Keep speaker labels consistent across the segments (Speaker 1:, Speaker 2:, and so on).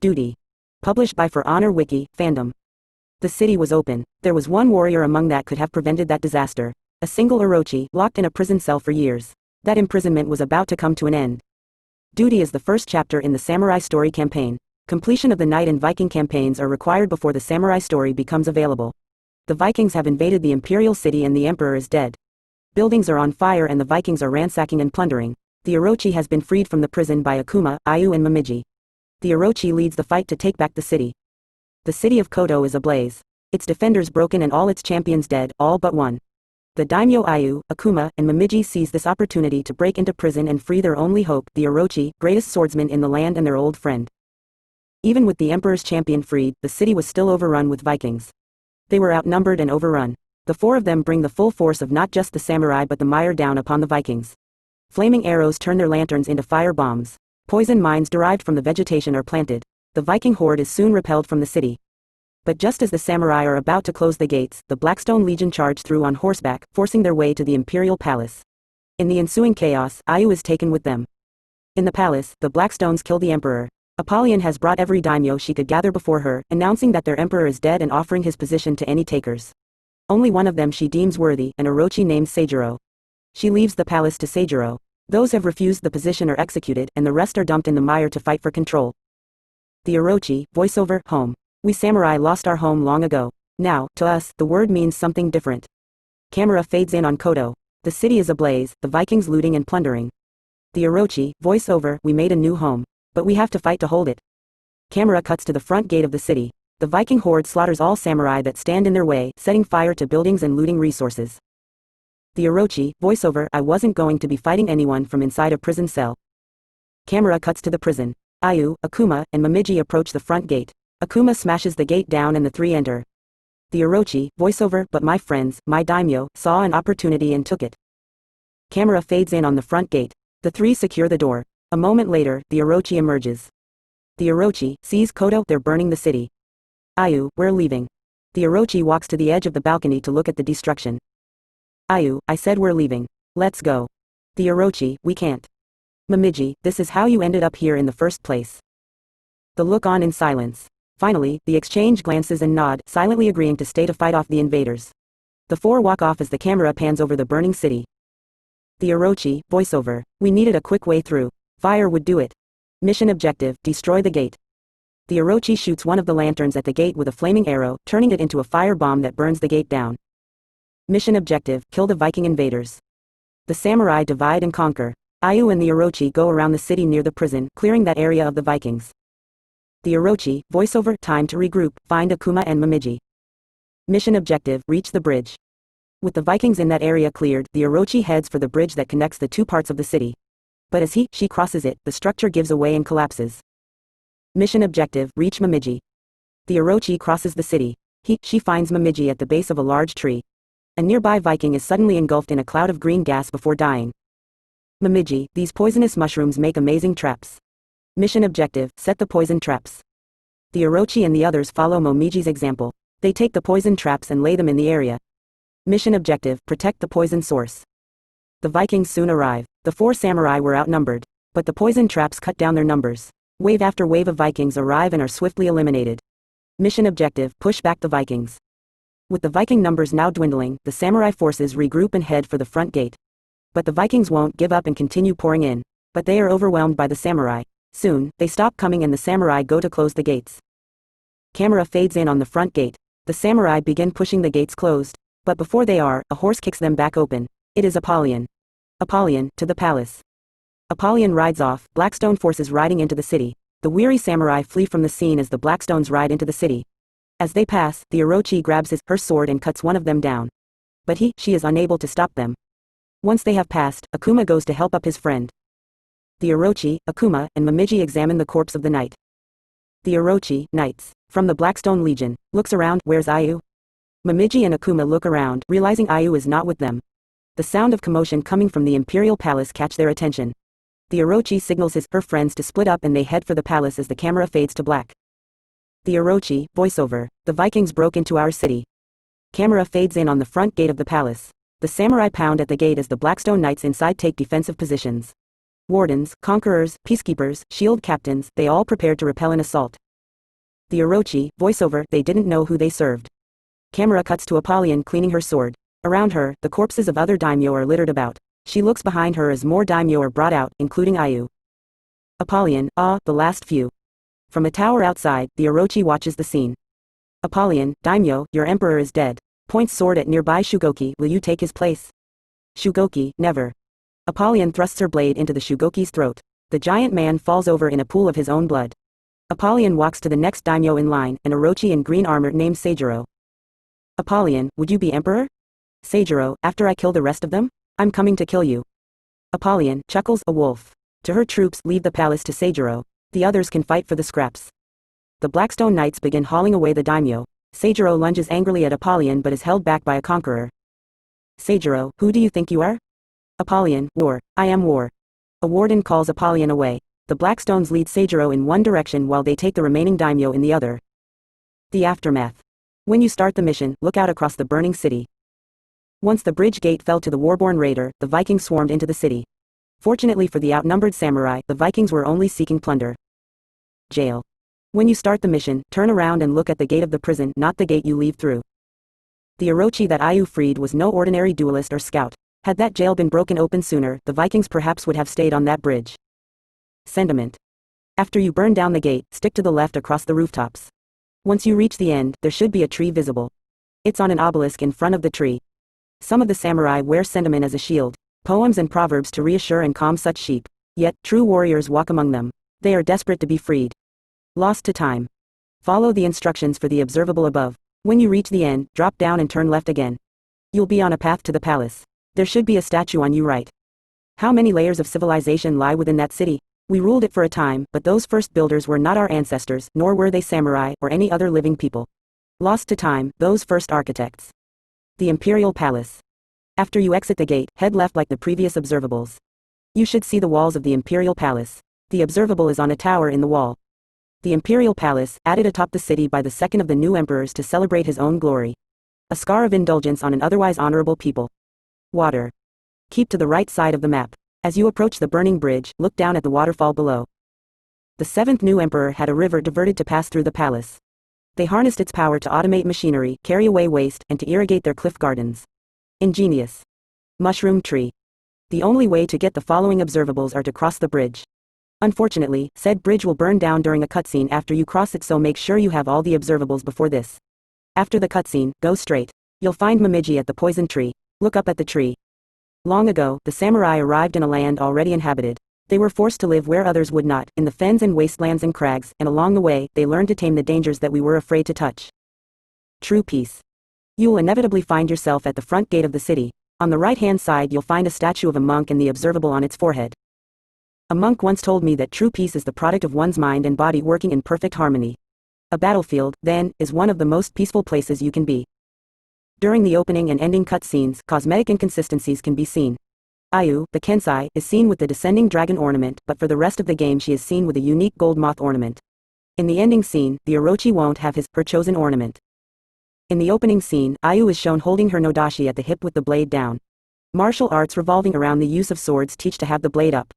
Speaker 1: Duty. Published by For Honor Wiki, fandom. The city was open. There was one warrior among that could have prevented that disaster. A single Orochi, locked in a prison cell for years. That imprisonment was about to come to an end. Duty is the first chapter in the Samurai Story campaign. Completion of the Knight and Viking campaigns are required before the Samurai Story becomes available. The Vikings have invaded the Imperial City and the Emperor is dead. Buildings are on fire and the Vikings are ransacking and plundering. The Orochi has been freed from the prison by Akuma, Ayu and Momiji. The Orochi leads the fight to take back the city. The city of Koto is ablaze. Its defenders broken and all its champions dead, all but one. The daimyo Ayu, Akuma, and Momiji seize this opportunity to break into prison and free their only hope, the Orochi, greatest swordsman in the land and their old friend. Even with the Emperor's champion freed, the city was still overrun with Vikings. They were outnumbered and overrun. The four of them bring the full force of not just the samurai but the mire down upon the Vikings. Flaming arrows turn their lanterns into fire bombs. Poison mines derived from the vegetation are planted. The Viking horde is soon repelled from the city. But just as the samurai are about to close the gates, the Blackstone Legion charge through on horseback, forcing their way to the imperial palace. In the ensuing chaos, Ayu is taken with them. In the palace, the Blackstones kill the emperor. Apollyon has brought every daimyo she could gather before her, announcing that their emperor is dead and offering his position to any takers. Only one of them she deems worthy, an Orochi named Seijiro. She leaves the palace to Seijiro. Those have refused the position are executed, and the rest are dumped in the mire to fight for control. The Orochi, voiceover, home. We samurai lost our home long ago. Now, to us, the word means something different. Camera fades in on Koto. The city is ablaze, the Vikings looting and plundering. The Orochi, voiceover, we made a new home. But we have to fight to hold it. Camera cuts to the front gate of the city. The Viking horde slaughters all samurai that stand in their way, setting fire to buildings and looting resources. The Orochi, voiceover, I wasn't going to be fighting anyone from inside a prison cell. Camera cuts to the prison. Ayu, Akuma, and Momiji approach the front gate. Akuma smashes the gate down and the three enter. The Orochi, voiceover, but my friends, my daimyo, saw an opportunity and took it. Camera fades in on the front gate. The three secure the door. A moment later, the Orochi emerges. The Orochi sees Koto, they're burning the city. Ayu, we're leaving. The Orochi walks to the edge of the balcony to look at the destruction. Ayu, I said we're leaving. Let's go. The Orochi, we can't. Momiji, this is how you ended up here in the first place. The look on in silence. Finally, the exchange glances and nod, silently agreeing to stay to fight off the invaders. The four walk off as the camera pans over the burning city. The Orochi, voiceover, we needed a quick way through. Fire would do it. Mission objective, destroy the gate. The Orochi shoots one of the lanterns at the gate with a flaming arrow, turning it into a fire bomb that burns the gate down. Mission objective, kill the Viking invaders. The samurai divide and conquer. Ayu and the Orochi go around the city near the prison, clearing that area of the Vikings. The Orochi, voiceover, time to regroup, find Akuma and Momiji. Mission objective, reach the bridge. With the Vikings in that area cleared, the Orochi heads for the bridge that connects the two parts of the city. But as she crosses it, the structure gives away and collapses. Mission objective, reach Momiji. The Orochi crosses the city. She finds Momiji at the base of a large tree. A nearby Viking is suddenly engulfed in a cloud of green gas before dying. Momiji, these poisonous mushrooms make amazing traps. Mission objective, set the poison traps. The Orochi and the others follow Momiji's example. They take the poison traps and lay them in the area. Mission objective, protect the poison source. The Vikings soon arrive. The four samurai were outnumbered. But the poison traps cut down their numbers. Wave after wave of Vikings arrive and are swiftly eliminated. Mission objective, push back the Vikings. With the Viking numbers now dwindling, the samurai forces regroup and head for the front gate. But the Vikings won't give up and continue pouring in. But they are overwhelmed by the samurai. Soon, they stop coming and the samurai go to close the gates. Camera fades in on the front gate. The samurai begin pushing the gates closed. But before they are, a horse kicks them back open. It is Apollyon. Apollyon, to the palace. Apollyon rides off, Blackstone forces riding into the city. The weary samurai flee from the scene as the Blackstones ride into the city. As they pass, the Orochi grabs her sword and cuts one of them down. But she is unable to stop them. Once they have passed, Akuma goes to help up his friend. The Orochi, Akuma, and Momiji examine the corpse of the knight. The Orochi, knights, from the Blackstone Legion, looks around, where's Ayu? Momiji and Akuma look around, realizing Ayu is not with them. The sound of commotion coming from the imperial palace catch their attention. The Orochi signals her friends to split up and they head for the palace as the camera fades to black. The Orochi, voiceover, the Vikings broke into our city. Camera fades in on the front gate of the palace. The samurai pound at the gate as the Blackstone knights inside take defensive positions. Wardens, conquerors, peacekeepers, shield captains, they all prepared to repel an assault. The Orochi, voiceover, they didn't know who they served. Camera cuts to Apollyon cleaning her sword. Around her, the corpses of other daimyo are littered about. She looks behind her as more daimyo are brought out, including Ayu. Apollyon, the last few. From a tower outside, the Orochi watches the scene. Apollyon, daimyo, your emperor is dead. Points sword at nearby Shugoki, will you take his place? Shugoki, never. Apollyon thrusts her blade into the Shugoki's throat. The giant man falls over in a pool of his own blood. Apollyon walks to the next daimyo in line, an Orochi in green armor named Seijiro. Apollyon, would you be emperor? Seijiro, after I kill the rest of them? I'm coming to kill you. Apollyon chuckles, a wolf. To her troops, leave the palace to Seijiro. The others can fight for the scraps. The Blackstone Knights begin hauling away the daimyo. Seijiro lunges angrily at Apollyon but is held back by a conqueror. Seijiro, who do you think you are? Apollyon, war. I am war. A warden calls Apollyon away. The Blackstones lead Seijiro in one direction while they take the remaining daimyo in the other. The aftermath. When you start the mission, look out across the burning city. Once the bridge gate fell to the warborn raider, the Vikings swarmed into the city. Fortunately for the outnumbered samurai, the Vikings were only seeking plunder. Jail. When you start the mission, turn around and look at the gate of the prison, not the gate you leave through. The Orochi that Ayu freed was no ordinary duelist or scout. Had that jail been broken open sooner, the Vikings perhaps would have stayed on that bridge. Sentiment. After you burn down the gate, stick to the left across the rooftops. Once you reach the end, there should be a tree visible. It's on an obelisk in front of the tree. Some of the samurai wear sentiment as a shield, poems and proverbs to reassure and calm such sheep. Yet, true warriors walk among them. They are desperate to be freed. Lost to time. Follow the instructions for the observable above. When you reach the end, drop down and turn left again. You'll be on a path to the palace. There should be a statue on you right. How many layers of civilization lie within that city? We ruled it for a time, but those first builders were not our ancestors, nor were they samurai, or any other living people. Lost to time, those first architects. The Imperial Palace. After you exit the gate, head left like the previous observables. You should see the walls of the Imperial Palace. The observable is on a tower in the wall. The Imperial Palace, added atop the city by the second of the new emperors to celebrate his own glory. A scar of indulgence on an otherwise honorable people. Water. Keep to the right side of the map. As you approach the burning bridge, look down at the waterfall below. The seventh new emperor had a river diverted to pass through the palace. They harnessed its power to automate machinery, carry away waste, and to irrigate their cliff gardens. Ingenious. Mushroom tree. The only way to get the following observables are to cross the bridge. Unfortunately, said bridge will burn down during a cutscene after you cross it, so make sure you have all the observables before this. After the cutscene, go straight. You'll find Momiji at the poison tree. Look up at the tree. Long ago, the samurai arrived in a land already inhabited. They were forced to live where others would not, in the fens and wastelands and crags, and along the way, they learned to tame the dangers that we were afraid to touch. True peace. You will inevitably find yourself at the front gate of the city. On the right-hand side you'll find a statue of a monk and the observable on its forehead. A monk once told me that true peace is the product of one's mind and body working in perfect harmony. A battlefield, then, is one of the most peaceful places you can be. During the opening and ending cutscenes, cosmetic inconsistencies can be seen. Ayu, the Kensai, is seen with the descending dragon ornament, but for the rest of the game she is seen with a unique gold moth ornament. In the ending scene, the Orochi won't have her chosen ornament. In the opening scene, Ayu is shown holding her nodashi at the hip with the blade down. Martial arts revolving around the use of swords teach to have the blade up.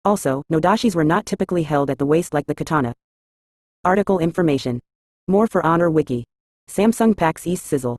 Speaker 1: Also, nodashis were not typically held at the waist like the katana. Article information. More for Honor Wiki. Samsung PAX East Sizzle.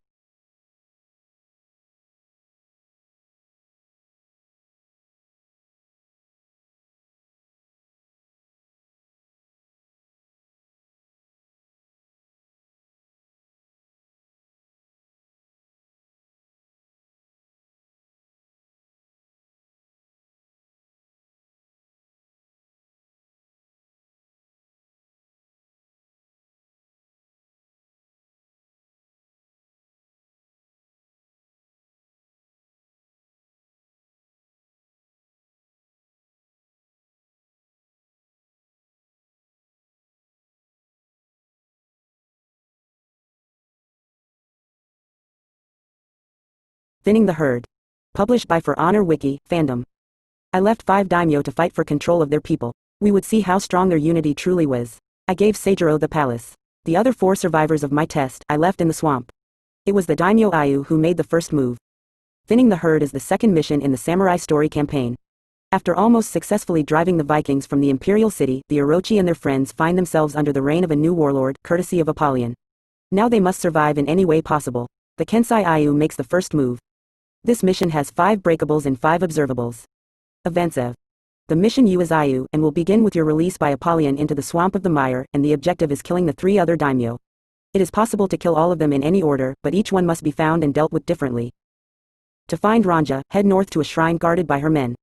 Speaker 1: Thinning the Herd. Published by For Honor Wiki, fandom. I left 5 daimyo to fight for control of their people. We would see how strong their unity truly was. I gave Seijiro the palace. The other 4 survivors of my test, I left in the swamp. It was the daimyo Ayu who made the first move. Thinning the Herd is the second mission in the Samurai Story campaign. After almost successfully driving the Vikings from the imperial city, the Orochi and their friends find themselves under the reign of a new warlord, courtesy of Apollyon. Now they must survive in any way possible. The Kensei Ayu makes the first move. This mission has 5 breakables and 5 observables. Events of the mission U is Ayu and will begin with your release by Apollyon into the swamp of the mire, and the objective is killing the 3 other daimyo. It is possible to kill all of them in any order, but each one must be found and dealt with differently. To find Ranja, head north to a shrine guarded by her men.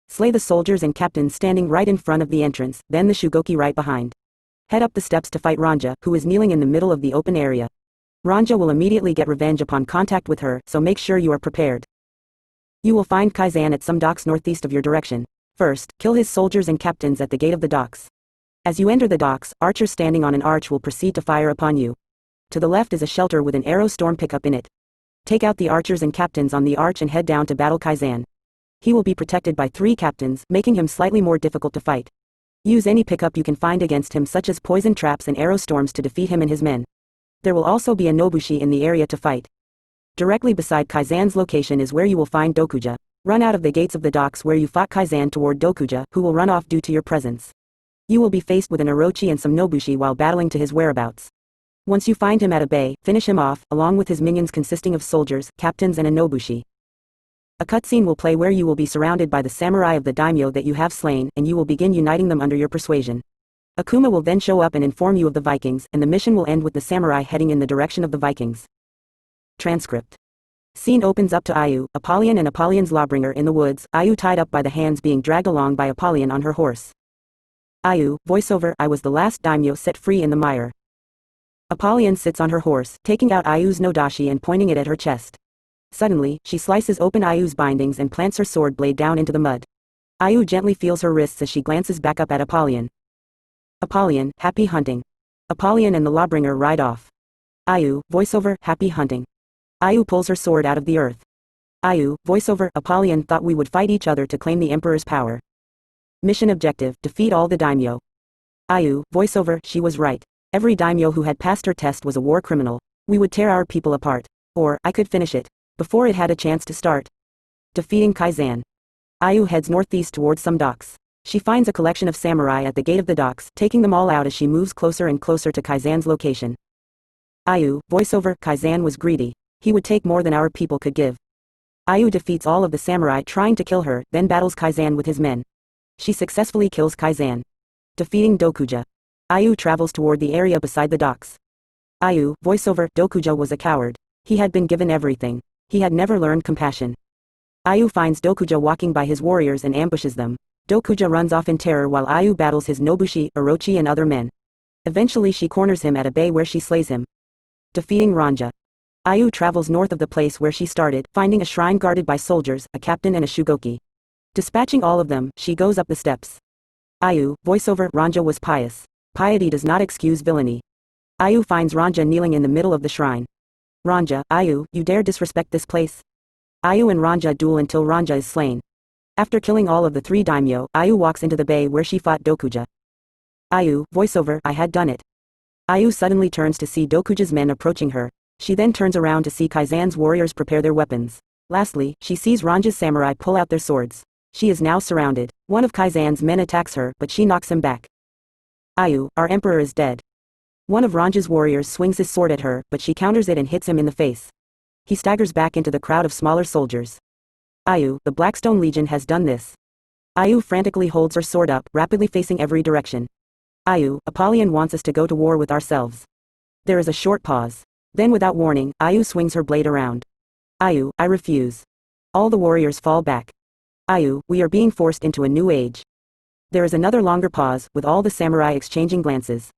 Speaker 1: Slay the soldiers and captains standing right in front of the entrance, then the Shugoki right behind. Head up the steps to fight Ranja, who is kneeling in the middle of the open area. Ranja will immediately get revenge upon contact with her, so make sure you are prepared. You will find Kaizan at some docks northeast of your direction. First, kill his soldiers and captains at the gate of the docks. As you enter the docks, archers standing on an arch will proceed to fire upon you. To the left is a shelter with an arrow storm pickup in it. Take out the archers and captains on the arch and head down to battle Kaizan. He will be protected by 3 captains, making him slightly more difficult to fight. Use any pickup you can find against him, such as poison traps and arrow storms, to defeat him and his men. There will also be a Nobushi in the area to fight. Directly beside Kaizan's location is where you will find Dokuja. Run out of the gates of the docks where you fought Kaizan toward Dokuja, who will run off due to your presence. You will be faced with an Orochi and some Nobushi while battling to his whereabouts. Once you find him at a bay, finish him off, along with his minions consisting of soldiers, captains and a Nobushi. A cutscene will play where you will be surrounded by the samurai of the daimyo that you have slain, and you will begin uniting them under your persuasion. Akuma will then show up and inform you of the Vikings, and the mission will end with the samurai heading in the direction of the Vikings. Transcript. Scene opens up to Ayu, Apollyon and Apollon's lawbringer in the woods, Ayu tied up by the hands being dragged along by Apollyon on her horse. Ayu, voiceover, I was the last daimyo set free in the mire. Apollyon sits on her horse, taking out Ayu's nodashi and pointing it at her chest. Suddenly, she slices open Ayu's bindings and plants her sword blade down into the mud. Ayu gently feels her wrists as she glances back up at Apollyon. Apollyon, happy hunting. Apollyon and the lawbringer ride off. Ayu, voiceover, happy hunting. Ayu pulls her sword out of the earth. Ayu, voiceover, Apollyon thought we would fight each other to claim the Emperor's power. Mission objective, defeat all the daimyo. Ayu, voiceover, she was right. Every daimyo who had passed her test was a war criminal. We would tear our people apart. Or, I could finish it before it had a chance to start. Defeating Kaizan. Ayu heads northeast towards some docks. She finds a collection of samurai at the gate of the docks, taking them all out as she moves closer and closer to Kaizan's location. Ayu, voiceover, Kaizan was greedy. He would take more than our people could give. Ayu defeats all of the samurai trying to kill her, then battles Kaizan with his men. She successfully kills Kaizan. Defeating Dokuja. Ayu travels toward the area beside the docks. Ayu, voiceover, Dokuja was a coward. He had been given everything. He had never learned compassion. Ayu finds Dokuja walking by his warriors and ambushes them. Dokuja runs off in terror while Ayu battles his Nobushi, Orochi and other men. Eventually she corners him at a bay where she slays him. Defeating Ranja. Ayu travels north of the place where she started, finding a shrine guarded by soldiers, a captain and a Shugoki. Dispatching all of them, she goes up the steps. Ayu, voiceover, Ranja was pious. Piety does not excuse villainy. Ayu finds Ranja kneeling in the middle of the shrine. Ranja, Ayu, you dare disrespect this place? Ayu and Ranja duel until Ranja is slain. After killing all of the 3 daimyo, Ayu walks into the bay where she fought Dokuja. Ayu, voiceover, I had done it. Ayu suddenly turns to see Dokuja's men approaching her. She then turns around to see Kaizan's warriors prepare their weapons. Lastly, she sees Ranja's samurai pull out their swords. She is now surrounded. One of Kaizan's men attacks her, but she knocks him back. Ayu, our emperor is dead. One of Ranja's warriors swings his sword at her, but she counters it and hits him in the face. He staggers back into the crowd of smaller soldiers. Ayu, the Blackstone Legion has done this. Ayu frantically holds her sword up, rapidly facing every direction. Ayu, Apollyon wants us to go to war with ourselves. There is a short pause. Then without warning, Ayu swings her blade around. Ayu, I refuse. All the warriors fall back. Ayu, we are being forced into a new age. There is another longer pause, with all the samurai exchanging glances.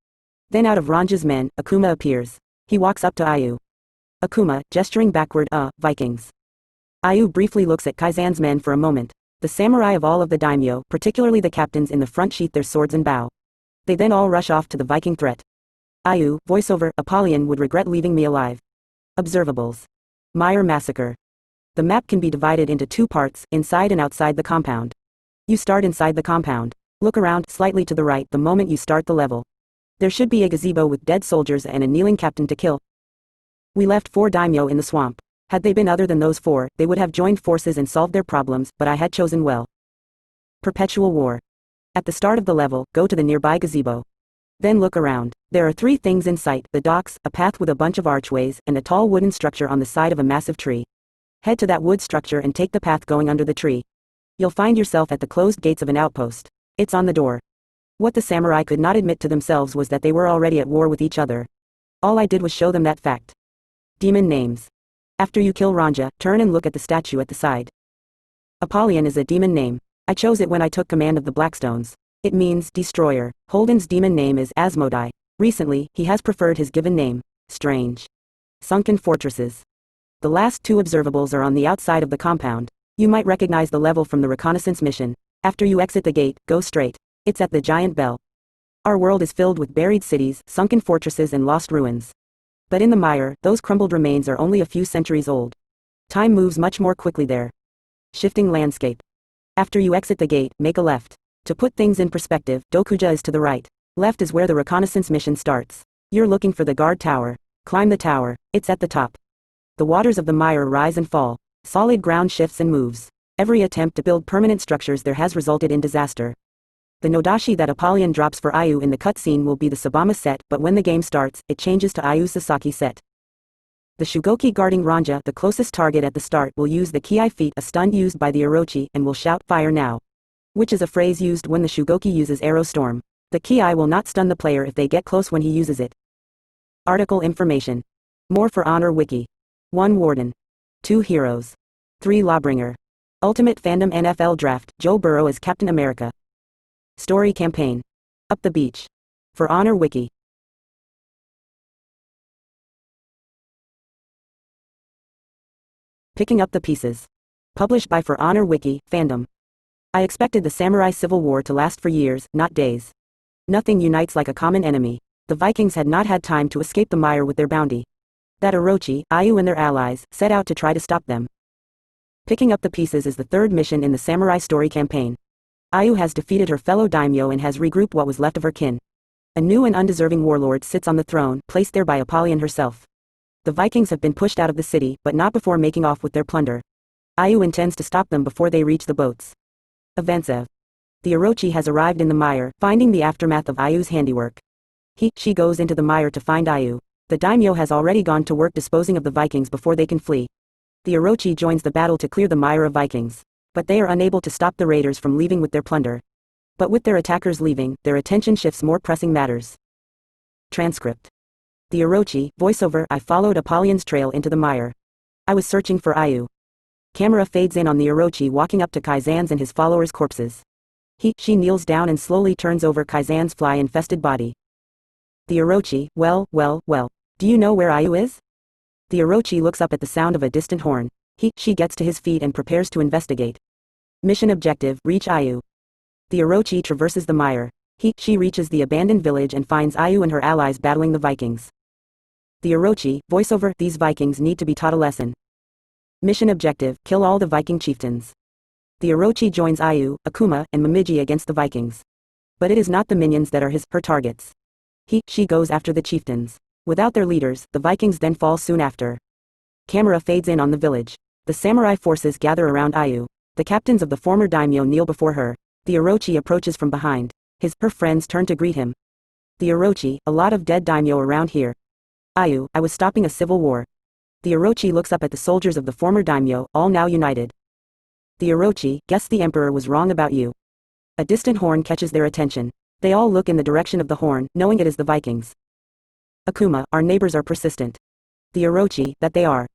Speaker 1: Then out of Ranja's men, Akuma appears. He walks up to Ayu. Akuma, gesturing backward, Vikings. Ayu briefly looks at Kaizan's men for a moment. The samurai of all of the daimyo, particularly the captains in the front, sheath their swords and bow. They then all rush off to the Viking threat. Ayu, voiceover, Apollyon would regret leaving me alive. Observables. Mire Massacre. The map can be divided into 2 parts, inside and outside the compound. You start inside the compound. Look around, slightly to the right, the moment you start the level. There should be a gazebo with dead soldiers and a kneeling captain to kill. We left 4 daimyo in the swamp. Had they been other than those 4, they would have joined forces and solved their problems, but I had chosen well. Perpetual war. At the start of the level, go to the nearby gazebo. Then look around. There are 3 things in sight: the docks, a path with a bunch of archways, and a tall wooden structure on the side of a massive tree. Head to that wood structure and take the path going under the tree. You'll find yourself at the closed gates of an outpost. It's on the door. What the samurai could not admit to themselves was that they were already at war with each other. All I did was show them that fact. Demon names. After you kill Ranja, turn and look at the statue at the side. Apollyon is a demon name. I chose it when I took command of the Blackstones. It means destroyer. Holden's demon name is Asmodai. Recently, he has preferred his given name. Strange. Sunken fortresses. The last 2 observables are on the outside of the compound. You might recognize the level from the reconnaissance mission. After you exit the gate, go straight. It's at the giant bell. Our world is filled with buried cities, sunken fortresses and lost ruins. But in the mire, those crumbled remains are only a few centuries old. Time moves much more quickly there. Shifting landscape. After you exit the gate, make a left. To put things in perspective, Dokuja is to the right. Left is where the reconnaissance mission starts. You're looking for the guard tower. Climb the tower. It's at the top. The waters of the mire rise and fall. Solid ground shifts and moves. Every attempt to build permanent structures there has resulted in disaster. The Nodashi that Apollyon drops for Ayu in the cutscene will be the Sabama set, but when the game starts, it changes to Ayu Sasaki set. The Shugoki guarding Ranja, the closest target at the start, will use the Ki feat, a stun used by the Orochi, and will shout "Fire now!" which is a phrase used when the Shugoki uses Arrow Storm. The Ki will not stun the player if they get close when he uses it. Article information. More For Honor Wiki. 1 Warden. 2 Heroes. 3 Lawbringer. Ultimate Fandom NFL Draft, Joe Burrow as Captain America. Story Campaign. Up the Beach. For Honor Wiki. Picking Up the Pieces. Published by For Honor Wiki, Fandom. I expected the samurai civil war to last for years, not days. Nothing unites like a common enemy. The Vikings had not had time to escape the mire with their bounty. That Orochi, Ayu and their allies, set out to try to stop them. Picking Up the Pieces is the 3rd mission in the samurai story campaign. Ayu has defeated her fellow daimyo and has regrouped what was left of her kin. A new and undeserving warlord sits on the throne, placed there by Apollyon herself. The Vikings have been pushed out of the city, but not before making off with their plunder. Ayu intends to stop them before they reach the boats. Events of. The Orochi has arrived in the mire, finding the aftermath of Ayu's handiwork. She goes into the mire to find Ayu. The daimyo has already gone to work disposing of the Vikings before they can flee. The Orochi joins the battle to clear the mire of Vikings. But they are unable to stop the raiders from leaving with their plunder. But with their attackers leaving, their attention shifts more pressing matters. Transcript. The Orochi, voiceover. I followed Apollyon's trail into the mire. I was searching for Ayu. Camera fades in on the Orochi walking up to Kaizan's and his followers' corpses. She kneels down and slowly turns over Kaizan's fly-infested body. The Orochi, well. Do you know where Ayu is? The Orochi looks up at the sound of a distant horn. She gets to his feet and prepares to investigate. Mission objective, reach Ayu. The Orochi traverses the mire. She reaches the abandoned village and finds Ayu and her allies battling the Vikings. The Orochi, voiceover. These Vikings need to be taught a lesson. Mission objective, kill all the Viking chieftains. The Orochi joins Ayu, Akuma, and Momiji against the Vikings. But it is not the minions that are her targets. She goes after the chieftains. Without their leaders, the Vikings then fall soon after. Camera fades in on the village. The samurai forces gather around Ayu. The captains of the former daimyo kneel before her. The Orochi approaches from behind. Her friends turn to greet him. The Orochi, a lot of dead daimyo around here. Ayu, I was stopping a civil war. The Orochi looks up at the soldiers of the former daimyo, all now united. The Orochi, guess the emperor was wrong about you. A distant horn catches their attention. They all look in the direction of the horn, knowing it is the Vikings. Akuma, our neighbors are persistent. The Orochi, that they are.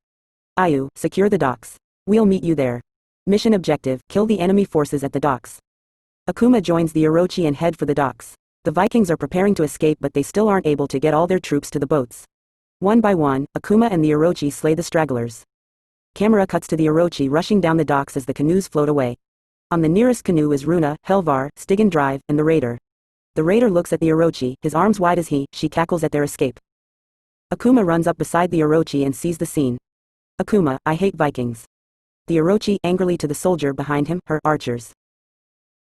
Speaker 1: Ayu, secure the docks. We'll meet you there. Mission objective, kill the enemy forces at the docks. Akuma joins the Orochi and head for the docks. The Vikings are preparing to escape, but they still aren't able to get all their troops to the boats. One by one, Akuma and the Orochi slay the stragglers. Camera cuts to the Orochi rushing down the docks as the canoes float away. On the nearest canoe is Runa, Helvar, Stigan Drive, and the raider. The raider looks at the Orochi, his arms wide as she cackles at their escape. Akuma runs up beside the Orochi and sees the scene. Akuma, I hate Vikings. The Orochi angrily to the soldier behind him, her archers.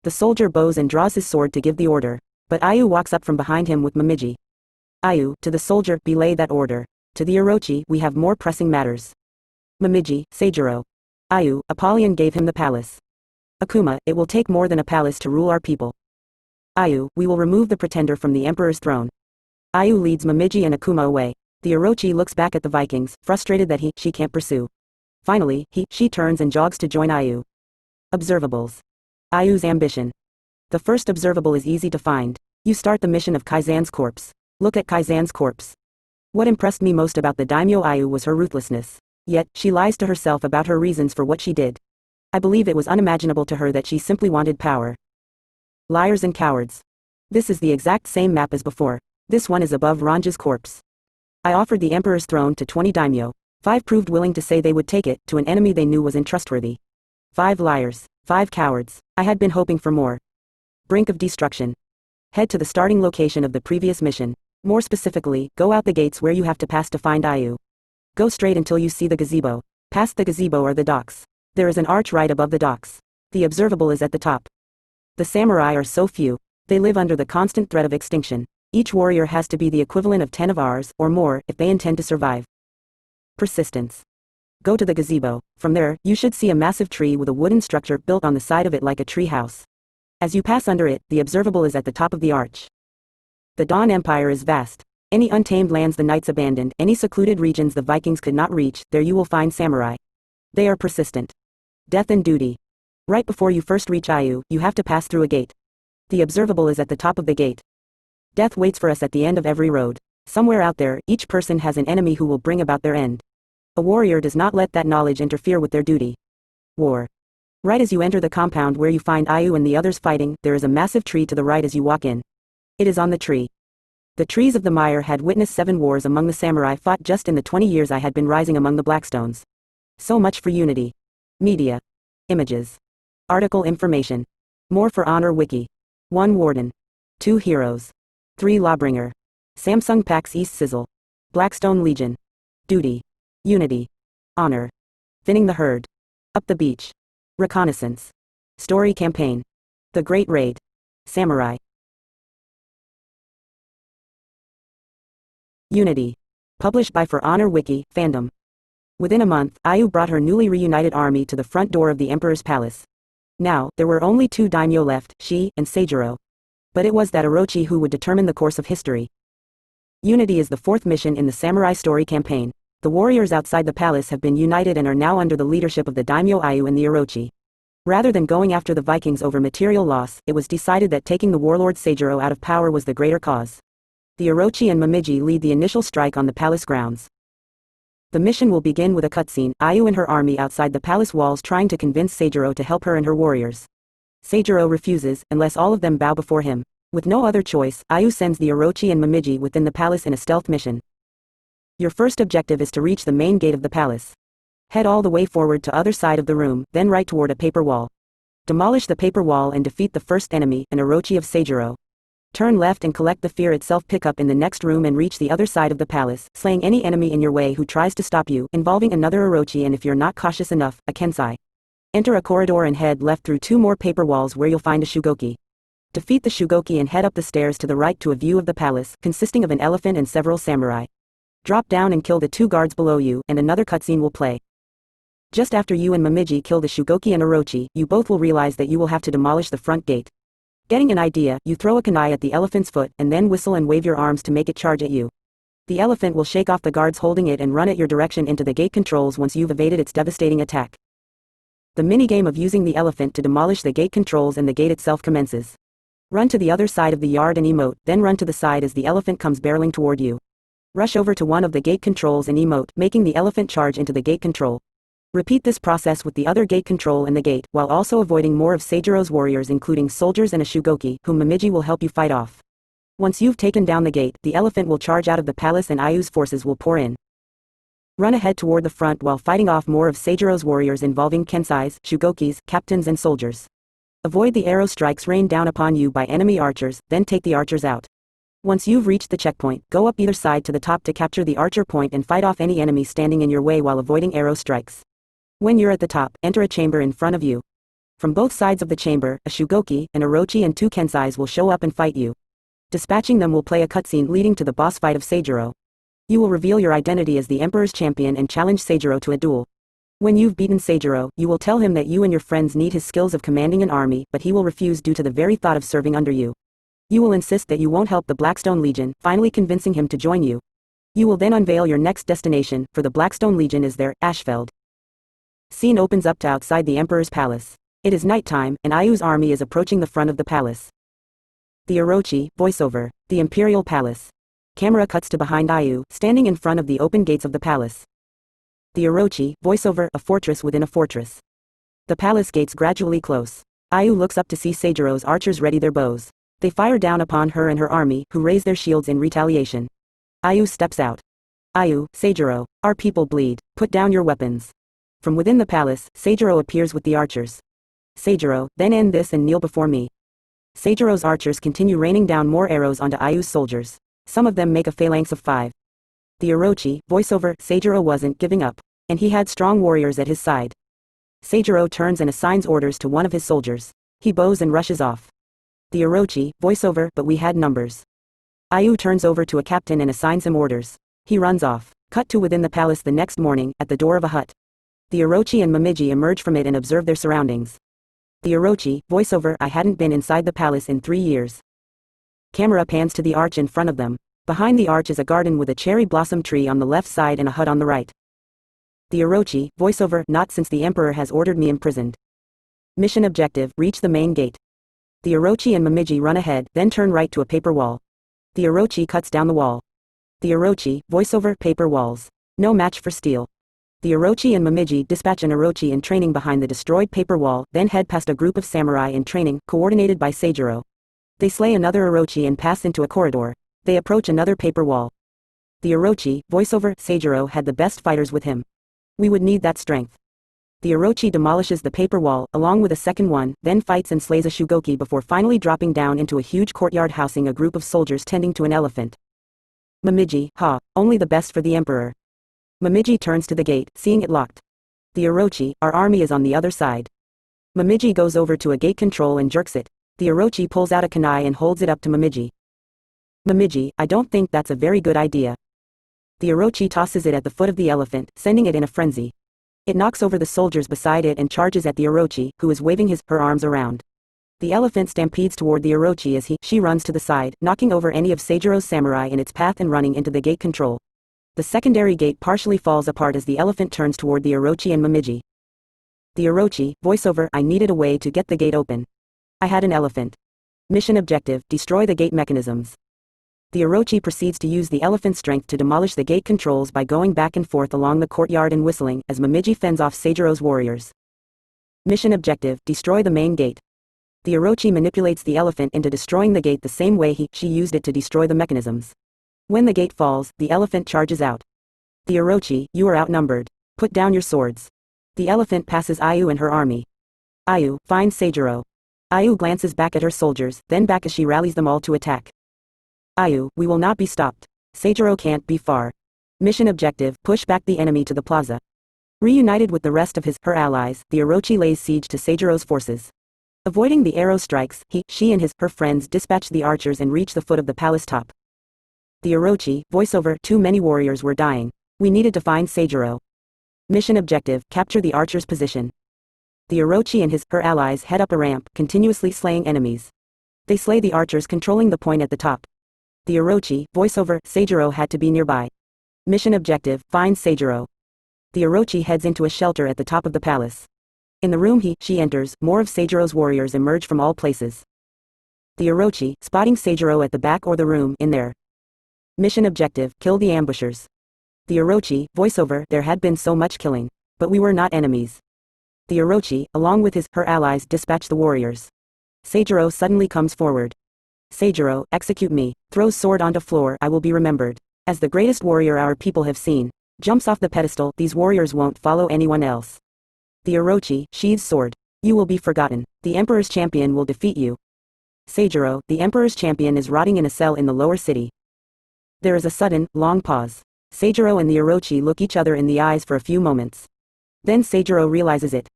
Speaker 1: The soldier bows and draws his sword to give the order, but Ayu walks up from behind him with Momiji. Ayu, to the soldier, belay that order. To the Orochi, we have more pressing matters. Momiji, Seijiro. Ayu, Apollyon gave him the palace. Akuma, it will take more than a palace to rule our people. Ayu, we will remove the pretender from the emperor's throne. Ayu leads Momiji and Akuma away. The Orochi looks back at the Vikings, frustrated that she can't pursue. Finally, she turns and jogs to join Ayu. Observables. Ayu's ambition. The first observable is easy to find. You start the mission of Kaizan's corpse. Look at Kaizan's corpse. What impressed me most about the daimyo Ayu was her ruthlessness. Yet, she lies to herself about her reasons for what she did. I believe it was unimaginable to her that she simply wanted power. Liars and cowards. This is the exact same map as before. This one is above Ranja's corpse. I offered the emperor's throne to 20 daimyo. 5 proved willing to say they would take it to an enemy they knew was untrustworthy. 5 liars. 5 cowards. I had been hoping for more. Brink of destruction. Head to the starting location of the previous mission. More specifically, go out the gates where you have to pass to find Ayu. Go straight until you see the gazebo. Past the gazebo are the docks. There is an arch right above the docks. The observable is at the top. The samurai are so few. They live under the constant threat of extinction. Each warrior has to be the equivalent of 10 of ours, or more, if they intend to survive. Persistence. Go to the gazebo. From there, you should see a massive tree with a wooden structure built on the side of it like a tree house. As you pass under it, the observable is at the top of the arch. The Dawn Empire is vast. Any untamed lands the knights abandoned, any secluded regions the Vikings could not reach, there you will find samurai. They are persistent. Death and duty. Right before you first reach Ayu, you have to pass through a gate. The observable is at the top of the gate. Death waits for us at the end of every road. Somewhere out there, each person has an enemy who will bring about their end. A warrior does not let that knowledge interfere with their duty. War. Right as you enter the compound where you find Ayu and the others fighting, there is a massive tree to the right as you walk in. It is on the tree. The trees of the mire had witnessed 7 wars among the samurai fought just in the 20 years I had been rising among the Blackstones. So much for unity. Media. Images. Article information. More for Honor Wiki. 1 Warden. 2 Heroes. 3 Lawbringer. Samsung PAX East Sizzle. Blackstone Legion. Duty. Unity. Honor. Thinning the herd. Up the beach. Reconnaissance. Story campaign. The Great Raid. Samurai. Unity. Published by For Honor Wiki, fandom. Within a month, Ayu brought her newly reunited army to the front door of the Emperor's palace. Now, there were only 2 daimyo left, she and Seijiro. But it was that Orochi who would determine the course of history. Unity is the 4th mission in the Samurai Story campaign. The warriors outside the palace have been united and are now under the leadership of the daimyo Ayu and the Orochi. Rather than going after the Vikings over material loss, it was decided that taking the warlord Seijiro out of power was the greater cause. The Orochi and Momiji lead the initial strike on the palace grounds. The mission will begin with a cutscene, Ayu and her army outside the palace walls trying to convince Seijiro to help her and her warriors. Seijiro refuses, unless all of them bow before him. With no other choice, Ayu sends the Orochi and Momiji within the palace in a stealth mission. Your first objective is to reach the main gate of the palace. Head all the way forward to other side of the room, then right toward a paper wall. Demolish the paper wall and defeat the first enemy, an Orochi of Seijiro. Turn left and collect the fear itself pickup in the next room and reach the other side of the palace, slaying any enemy in your way who tries to stop you, involving another Orochi and if you're not cautious enough, a Kensai. Enter a corridor and head left through 2 more paper walls where you'll find a Shugoki. Defeat the Shugoki and head up the stairs to the right to a view of the palace, consisting of an elephant and several samurai. Drop down and kill the 2 guards below you, and another cutscene will play. Just after you and Momiji kill the Shugoki and Orochi, you both will realize that you will have to demolish the front gate. Getting an idea, you throw a kunai at the elephant's foot and then whistle and wave your arms to make it charge at you. The elephant will shake off the guards holding it and run at your direction into the gate controls once you've evaded its devastating attack. The minigame of using the elephant to demolish the gate controls and the gate itself commences. Run to the other side of the yard and emote, then run to the side as the elephant comes barreling toward you. Rush over to one of the gate controls and emote, making the elephant charge into the gate control. Repeat this process with the other gate control and the gate, while also avoiding more of Seijiro's warriors including soldiers and a Shugoki, whom Momiji will help you fight off. Once you've taken down the gate, the elephant will charge out of the palace and Ayu's forces will pour in. Run ahead toward the front while fighting off more of Seijiro's warriors involving Kensais, Shugokis, captains and soldiers. Avoid the arrow strikes rained down upon you by enemy archers, then take the archers out. Once you've reached the checkpoint, go up either side to the top to capture the archer point and fight off any enemy standing in your way while avoiding arrow strikes. When you're at the top, enter a chamber in front of you. From both sides of the chamber, a Shugoki, an Orochi and 2 Kensais will show up and fight you. Dispatching them will play a cutscene leading to the boss fight of Seijiro. You will reveal your identity as the Emperor's champion and challenge Seijiro to a duel. When you've beaten Seijiro, you will tell him that you and your friends need his skills of commanding an army, but he will refuse due to the very thought of serving under you. You will insist that you won't help the Blackstone Legion, finally convincing him to join you. You will then unveil your next destination, for the Blackstone Legion is there, Ashfeld. Scene opens up to outside the Emperor's palace. It is nighttime, and Ayu's army is approaching the front of the palace. The Orochi, voiceover, the Imperial Palace. Camera cuts to behind Ayu, standing in front of the open gates of the palace. The Orochi, voiceover, a fortress within a fortress. The palace gates gradually close. Ayu looks up to see Seijiro's archers ready their bows. They fire down upon her and her army, who raise their shields in retaliation. Ayu steps out. Ayu, Seijiro, our people bleed, put down your weapons. From within the palace, Seijiro appears with the archers. Seijiro, then end this and kneel before me. Seijiro's archers continue raining down more arrows onto Ayu's soldiers. Some of them make a phalanx of 5. The Orochi, voiceover, Seijiro wasn't giving up, and he had strong warriors at his side. Seijiro turns and assigns orders to one of his soldiers. He bows and rushes off. The Orochi, voiceover, but we had numbers. Ayu turns over to a captain and assigns him orders. He runs off. Cut to within the palace the next morning, at the door of a hut. The Orochi and Momiji emerge from it and observe their surroundings. The Orochi, voiceover, I hadn't been inside the palace in 3 years. Camera pans to the arch in front of them. Behind the arch is a garden with a cherry blossom tree on the left side and a hut on the right. The Orochi, voiceover, not since the Emperor has ordered me imprisoned. Mission objective, reach the main gate. The Orochi and Momiji run ahead, then turn right to a paper wall. The Orochi cuts down the wall. The Orochi, voiceover, paper walls. No match for steel. The Orochi and Momiji dispatch an Orochi in training behind the destroyed paper wall, then head past a group of samurai in training, coordinated by Seijiro. They slay another Orochi and pass into a corridor. They approach another paper wall. The Orochi, voiceover, Seijiro had the best fighters with him. We would need that strength. The Orochi demolishes the paper wall, along with a second one, then fights and slays a Shugoki before finally dropping down into a huge courtyard housing a group of soldiers tending to an elephant. Momiji, ha, only the best for the Emperor. Momiji turns to the gate, seeing it locked. The Orochi, our army is on the other side. Momiji goes over to a gate control and jerks it. The Orochi pulls out a kunai and holds it up to Momiji. Momiji, I don't think that's a very good idea. The Orochi tosses it at the foot of the elephant, sending it in a frenzy. It knocks over the soldiers beside it and charges at the Orochi, who is waving her arms around. The elephant stampedes toward the Orochi as she runs to the side, knocking over any of Seijiro's samurai in its path and running into the gate control. The secondary gate partially falls apart as the elephant turns toward the Orochi and Momiji. The Orochi, voiceover, I needed a way to get the gate open. I had an elephant. Mission objective, destroy the gate mechanisms. The Orochi proceeds to use the elephant's strength to demolish the gate controls by going back and forth along the courtyard and whistling as Momiji fends off Seijiro's warriors. Mission objective, destroy the main gate. The Orochi manipulates the elephant into destroying the gate the same way she used it to destroy the mechanisms. When the gate falls, the elephant charges out. The Orochi, you are outnumbered. Put down your swords. The elephant passes Ayu and her army. Ayu, find Seijiro. Ayu glances back at her soldiers, then back as she rallies them all to attack. Ayu, we will not be stopped. Seijiro can't be far. Mission objective, push back the enemy to the plaza. Reunited with the rest of her allies, the Orochi lays siege to Seijiro's forces. Avoiding the arrow strikes, she and her friends dispatch the archers and reach the foot of the palace top. The Orochi, voiceover, too many warriors were dying. We needed to find Seijiro. Mission objective, capture the archer's position. The Orochi and her allies head up a ramp, continuously slaying enemies. They slay the archers controlling the point at the top. The Orochi, voiceover, Seijiro had to be nearby. Mission objective, find Seijiro. The Orochi heads into a shelter at the top of the palace. In the room she enters, more of Seijiro's warriors emerge from all places. The Orochi, spotting Seijiro at the back or the room, in there. Mission objective, kill the ambushers. The Orochi, voiceover, there had been so much killing. But we were not enemies. The Orochi, along with her allies, dispatch the warriors. Seijiro suddenly comes forward. Seijiro, execute me, throws sword onto floor, I will be remembered. As the greatest warrior our people have seen. Jumps off the pedestal, these warriors won't follow anyone else. The Orochi, sheathes sword. You will be forgotten. The Emperor's champion will defeat you. Seijiro, the Emperor's champion is rotting in a cell in the lower city. There is a sudden, long pause. Seijiro and the Orochi look each other in the eyes for a few moments. Then Seijiro realizes it.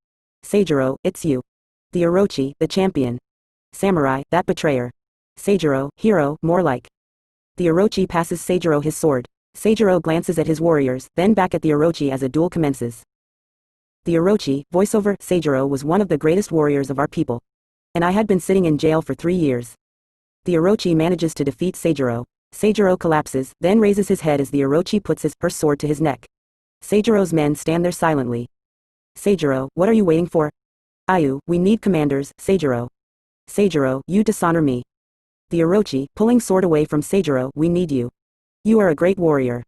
Speaker 1: Seijiro, it's you. The Orochi, the champion. Samurai, that betrayer. Seijiro, hero, more like. The Orochi passes Seijiro his sword. Seijiro glances at his warriors, then back at the Orochi as a duel commences. The Orochi, voiceover, Seijiro was one of the greatest warriors of our people. And I had been sitting in jail for 3 years. The Orochi manages to defeat Seijiro. Seijiro collapses, then raises his head as the Orochi puts her sword to his neck. Seijiro's men stand there silently. Seijiro, what are you waiting for? Ayu, we need commanders, Seijiro. Seijiro, you dishonor me. The Orochi, pulling sword away from Seijiro, we need you. You are a great warrior.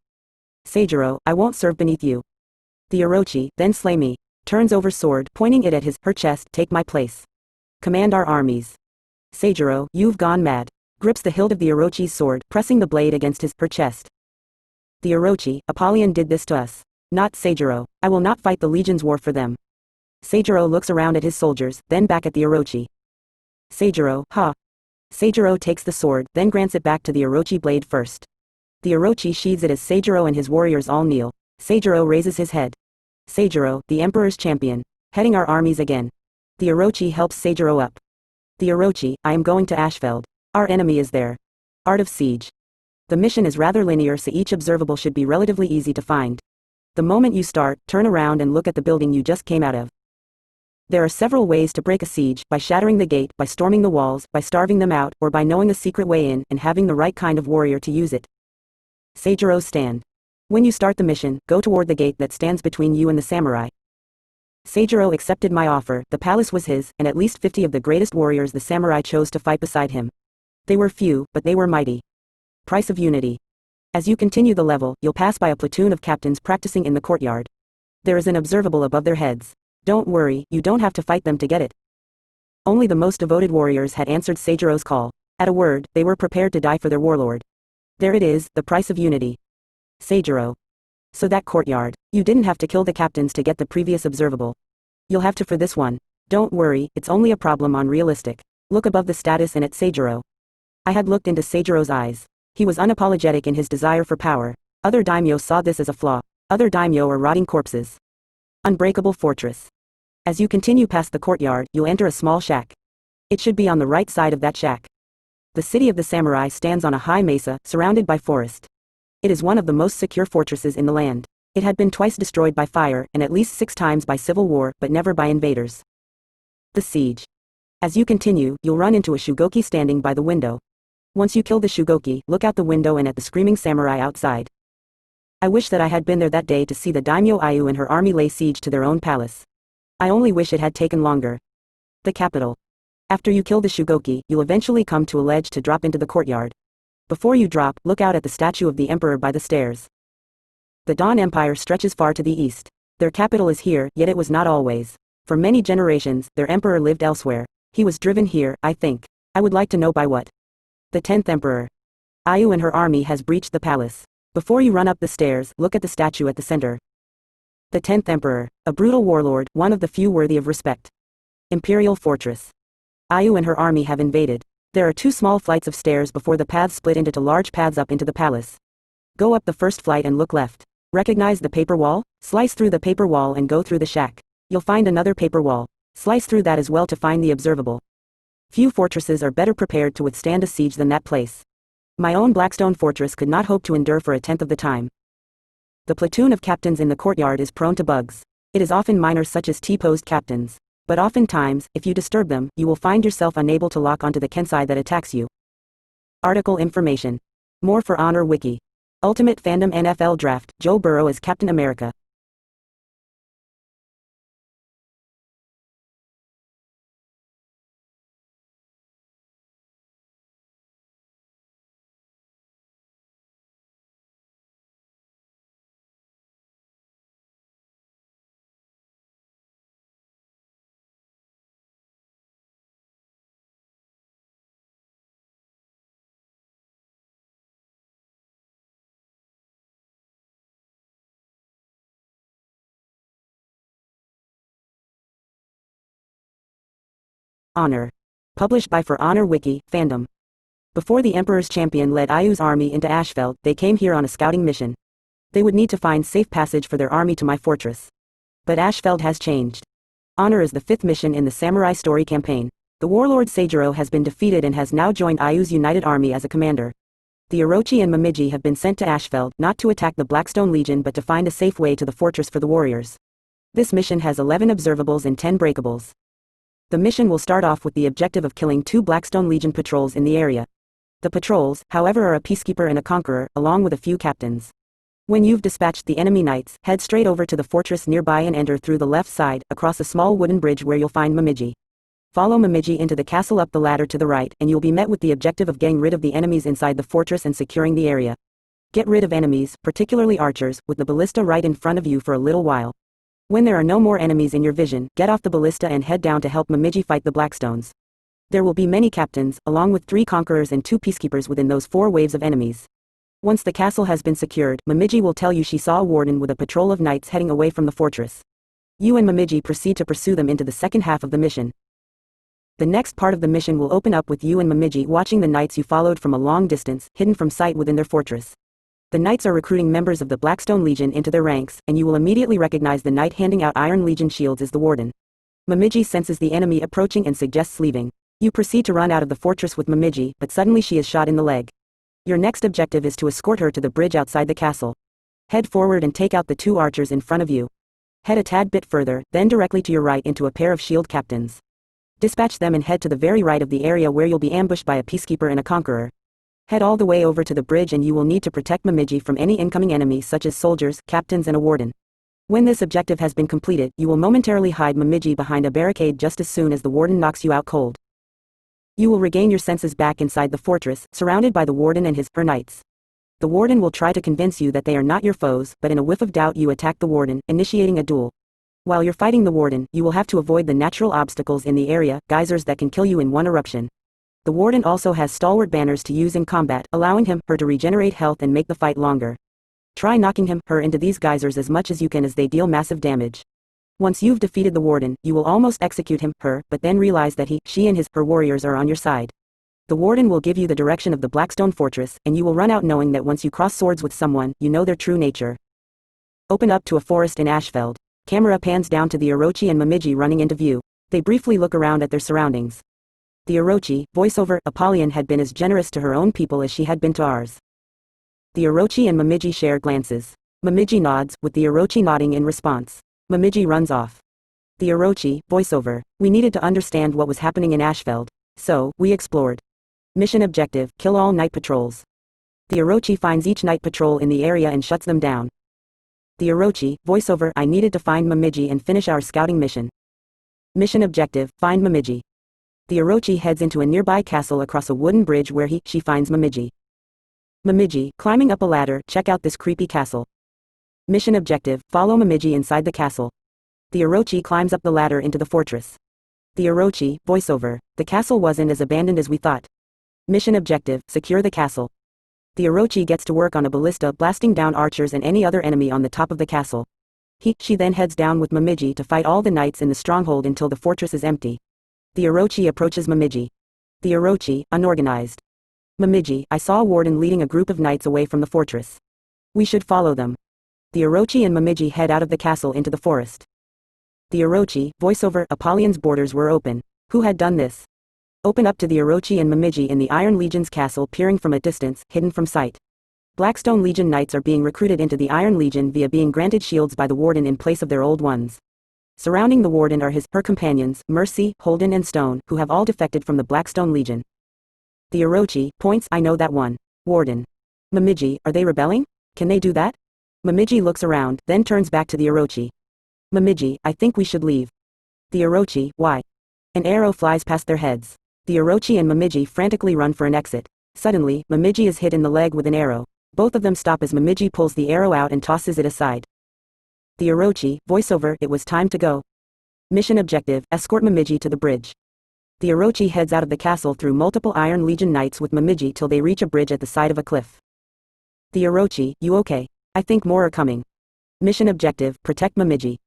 Speaker 1: Seijiro, I won't serve beneath you. The Orochi, then slay me. Turns over sword, pointing it at her chest, take my place. Command our armies. Seijiro, you've gone mad. Grips the hilt of the Orochi's sword, pressing the blade against her chest. The Orochi, Apollyon did this to us. Not Seijiro. I will not fight the Legion's war for them. Seijiro looks around at his soldiers, then back at the Orochi. Seijiro, ha. Seijiro takes the sword, then grants it back to the Orochi blade first. The Orochi sheathes it as Seijiro and his warriors all kneel. Seijiro raises his head. Seijiro, the Emperor's champion. Heading our armies again. The Orochi helps Seijiro up. The Orochi, I am going to Ashfeld. Our enemy is there. Art of Siege. The mission is rather linear, so each observable should be relatively easy to find. The moment you start, turn around and look at the building you just came out of. There are several ways to break a siege: by shattering the gate, by storming the walls, by starving them out, or by knowing a secret way in and having the right kind of warrior to use it. Seijiro's stand. When you start the mission, go toward the gate that stands between you and the samurai. Seijiro accepted my offer. The palace was his, and at least 50 of the greatest warriors the samurai chose to fight beside him. They were few, but they were mighty. Price of unity. As you continue the level, you'll pass by a platoon of captains practicing in the courtyard. There is an observable above their heads. Don't worry, you don't have to fight them to get it. Only the most devoted warriors had answered Seijiro's call. At a word, they were prepared to die for their warlord. There it is, the price of unity. Seijiro. So that courtyard. You didn't have to kill the captains to get the previous observable. You'll have to for this one. Don't worry, it's only a problem on realistic. Look above the status and at Seijiro. I had looked into Seijiro's eyes. He was unapologetic in his desire for power. Other daimyo saw this as a flaw. Other daimyo are rotting corpses. Unbreakable fortress. As you continue past the courtyard, you'll enter a small shack. It should be on the right side of that shack. The city of the samurai stands on a high mesa, surrounded by forest. It is one of the most secure fortresses in the land. It had been twice destroyed by fire, and at least 6 times by civil war, but never by invaders. The siege. As you continue, you'll run into a Shugoki standing by the window. Once you kill the Shugoki, look out the window and at the screaming samurai outside. I wish that I had been there that day to see the daimyo Ayu and her army lay siege to their own palace. I only wish it had taken longer. The capital. After you kill the Shugoki, you'll eventually come to a ledge to drop into the courtyard. Before you drop, look out at the statue of the emperor by the stairs. The Dawn Empire stretches far to the east. Their capital is here, yet it was not always. For many generations, their emperor lived elsewhere. He was driven here, I think. I would like to know by what. The 10th emperor. Ayu and her army has breached the palace. Before you run up the stairs, look at the statue at the center. The 10th emperor, a brutal warlord, one of the few worthy of respect. Imperial fortress. Ayu and her army have invaded. There are 2 small flights of stairs before the paths split into 2 large paths up into the palace. Go up the first flight and look left. Recognize the paper wall? Slice through the paper wall and go through the shack. You'll find another paper wall. Slice through that as well to find the observable. Few fortresses are better prepared to withstand a siege than that place. My own Blackstone fortress could not hope to endure for 1/10 of the time. The platoon of captains in the courtyard is prone to bugs. It is often minors such as T-posed captains. But oftentimes, if you disturb them, you will find yourself unable to lock onto the Kensei that attacks you. Article information. More for Honor Wiki. Ultimate Fandom NFL Draft, Joe Burrow as Captain America. Honor. Published by For Honor Wiki, Fandom. Before the Emperor's champion led Ayu's army into Ashfeld, they came here on a scouting mission. They would need to find safe passage for their army to my fortress. But Ashfeld has changed. Honor is the 5th mission in the Samurai Story campaign. The warlord Seijiro has been defeated and has now joined Ayu's united army as a commander. The Orochi and Momiji have been sent to Ashfeld, not to attack the Blackstone Legion but to find a safe way to the fortress for the warriors. This mission has 11 observables and 10 breakables. The mission will start off with the objective of killing 2 Blackstone Legion patrols in the area. The patrols, however, are a peacekeeper and a conqueror, along with a few captains. When you've dispatched the enemy knights, head straight over to the fortress nearby and enter through the left side, across a small wooden bridge where you'll find Momiji. Follow Momiji into the castle up the ladder to the right, and you'll be met with the objective of getting rid of the enemies inside the fortress and securing the area. Get rid of enemies, particularly archers, with the ballista right in front of you for a little while. When there are no more enemies in your vision, get off the ballista and head down to help Momiji fight the Blackstones. There will be many captains, along with 3 conquerors and 2 peacekeepers within those 4 waves of enemies. Once the castle has been secured, Momiji will tell you she saw a warden with a patrol of knights heading away from the fortress. You and Momiji proceed to pursue them into the second half of the mission. The next part of the mission will open up with you and Momiji watching the knights you followed from a long distance, hidden from sight within their fortress. The knights are recruiting members of the Blackstone Legion into their ranks, and you will immediately recognize the knight handing out Iron Legion shields as the warden. Momiji senses the enemy approaching and suggests leaving. You proceed to run out of the fortress with Momiji, but suddenly she is shot in the leg. Your next objective is to escort her to the bridge outside the castle. Head forward and take out the 2 archers in front of you. Head a tad bit further, then directly to your right into a pair of shield captains. Dispatch them and head to the very right of the area where you'll be ambushed by a peacekeeper and a conqueror. Head all the way over to the bridge and you will need to protect Momiji from any incoming enemies such as soldiers, captains and a warden. When this objective has been completed, you will momentarily hide Momiji behind a barricade just as soon as the warden knocks you out cold. You will regain your senses back inside the fortress, surrounded by the warden and her knights. The warden will try to convince you that they are not your foes, but in a whiff of doubt you attack the warden, initiating a duel. While you're fighting the warden, you will have to avoid the natural obstacles in the area, geysers that can kill you in one eruption. The warden also has stalwart banners to use in combat, allowing her to regenerate health and make the fight longer. Try knocking her into these geysers as much as you can as they deal massive damage. Once you've defeated the warden, you will almost execute her, but then realize that she and her warriors are on your side. The warden will give you the direction of the Blackstone Fortress, and you will run out knowing that once you cross swords with someone, you know their true nature. Open up to a forest in Ashfeld. Camera pans down to the Orochi and Momiji running into view. They briefly look around at their surroundings. The Orochi, voiceover, Apollyon had been as generous to her own people as she had been to ours. The Orochi and Momiji share glances. Momiji nods, with the Orochi nodding in response. Momiji runs off. The Orochi, voiceover, we needed to understand what was happening in Ashfeld. So, we explored. Mission objective, kill all night patrols. The Orochi finds each night patrol in the area and shuts them down. The Orochi, voiceover, I needed to find Momiji and finish our scouting mission. Mission objective, find Momiji. The Orochi heads into a nearby castle across a wooden bridge where she finds Momiji. Momiji, climbing up a ladder, check out this creepy castle. Mission objective, follow Momiji inside the castle. The Orochi climbs up the ladder into the fortress. The Orochi, voiceover, the castle wasn't as abandoned as we thought. Mission objective, secure the castle. The Orochi gets to work on a ballista blasting down archers and any other enemy on the top of the castle. She then heads down with Momiji to fight all the knights in the stronghold until the fortress is empty. The Orochi approaches Momiji. The Orochi, unorganized. Momiji, I saw a warden leading a group of knights away from the fortress. We should follow them. The Orochi and Momiji head out of the castle into the forest. The Orochi, voiceover, Apollyon's borders were open. Who had done this? Open up to the Orochi and Momiji in the Iron Legion's castle peering from a distance, hidden from sight. Blackstone Legion knights are being recruited into the Iron Legion via being granted shields by the warden in place of their old ones. Surrounding the warden are her companions, Mercy, Holden and Stone, who have all defected from the Blackstone Legion. The Orochi, points, I know that one. Warden. Momiji, are they rebelling? Can they do that? Momiji looks around, then turns back to the Orochi. Momiji, I think we should leave. The Orochi, why? An arrow flies past their heads. The Orochi and Momiji frantically run for an exit. Suddenly, Momiji is hit in the leg with an arrow. Both of them stop as Momiji pulls the arrow out and tosses it aside. The Orochi, voiceover, it was time to go. Mission objective, escort Momiji to the bridge. The Orochi heads out of the castle through multiple Iron Legion knights with Momiji till they reach a bridge at the side of a cliff. The Orochi, you okay? I think more are coming. Mission objective, protect Momiji.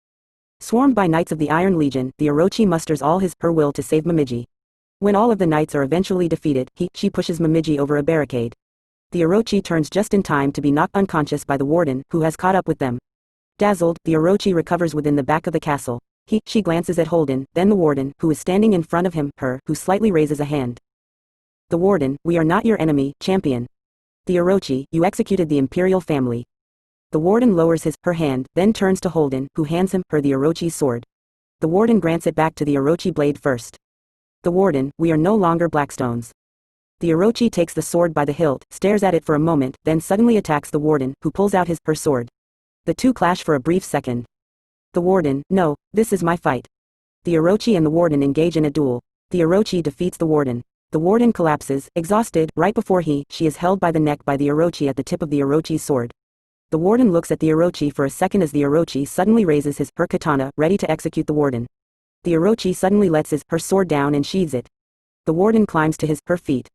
Speaker 1: Swarmed by knights of the Iron Legion, the Orochi musters all her will to save Momiji. When all of the knights are eventually defeated, she pushes Momiji over a barricade. The Orochi turns just in time to be knocked unconscious by the warden, who has caught up with them. Dazzled, the Orochi recovers within the back of the castle. She glances at Holden, then the warden, who is standing in front of her, who slightly raises a hand. The warden, we are not your enemy, champion. The Orochi, you executed the imperial family. The warden lowers her hand, then turns to Holden, who hands her the Orochi's sword. The warden grants it back to the Orochi blade first. The warden, we are no longer Blackstones. The Orochi takes the sword by the hilt, stares at it for a moment, then suddenly attacks the warden, who pulls out her sword. The two clash for a brief second. The warden, no, this is my fight. The Orochi and the warden engage in a duel. The Orochi defeats the warden. The warden collapses, exhausted, right before she is held by the neck by the Orochi at the tip of the Orochi's sword. The warden looks at the Orochi for a second as the Orochi suddenly raises her katana, ready to execute the warden. The Orochi suddenly lets her sword down and sheathes it. The warden climbs to her feet.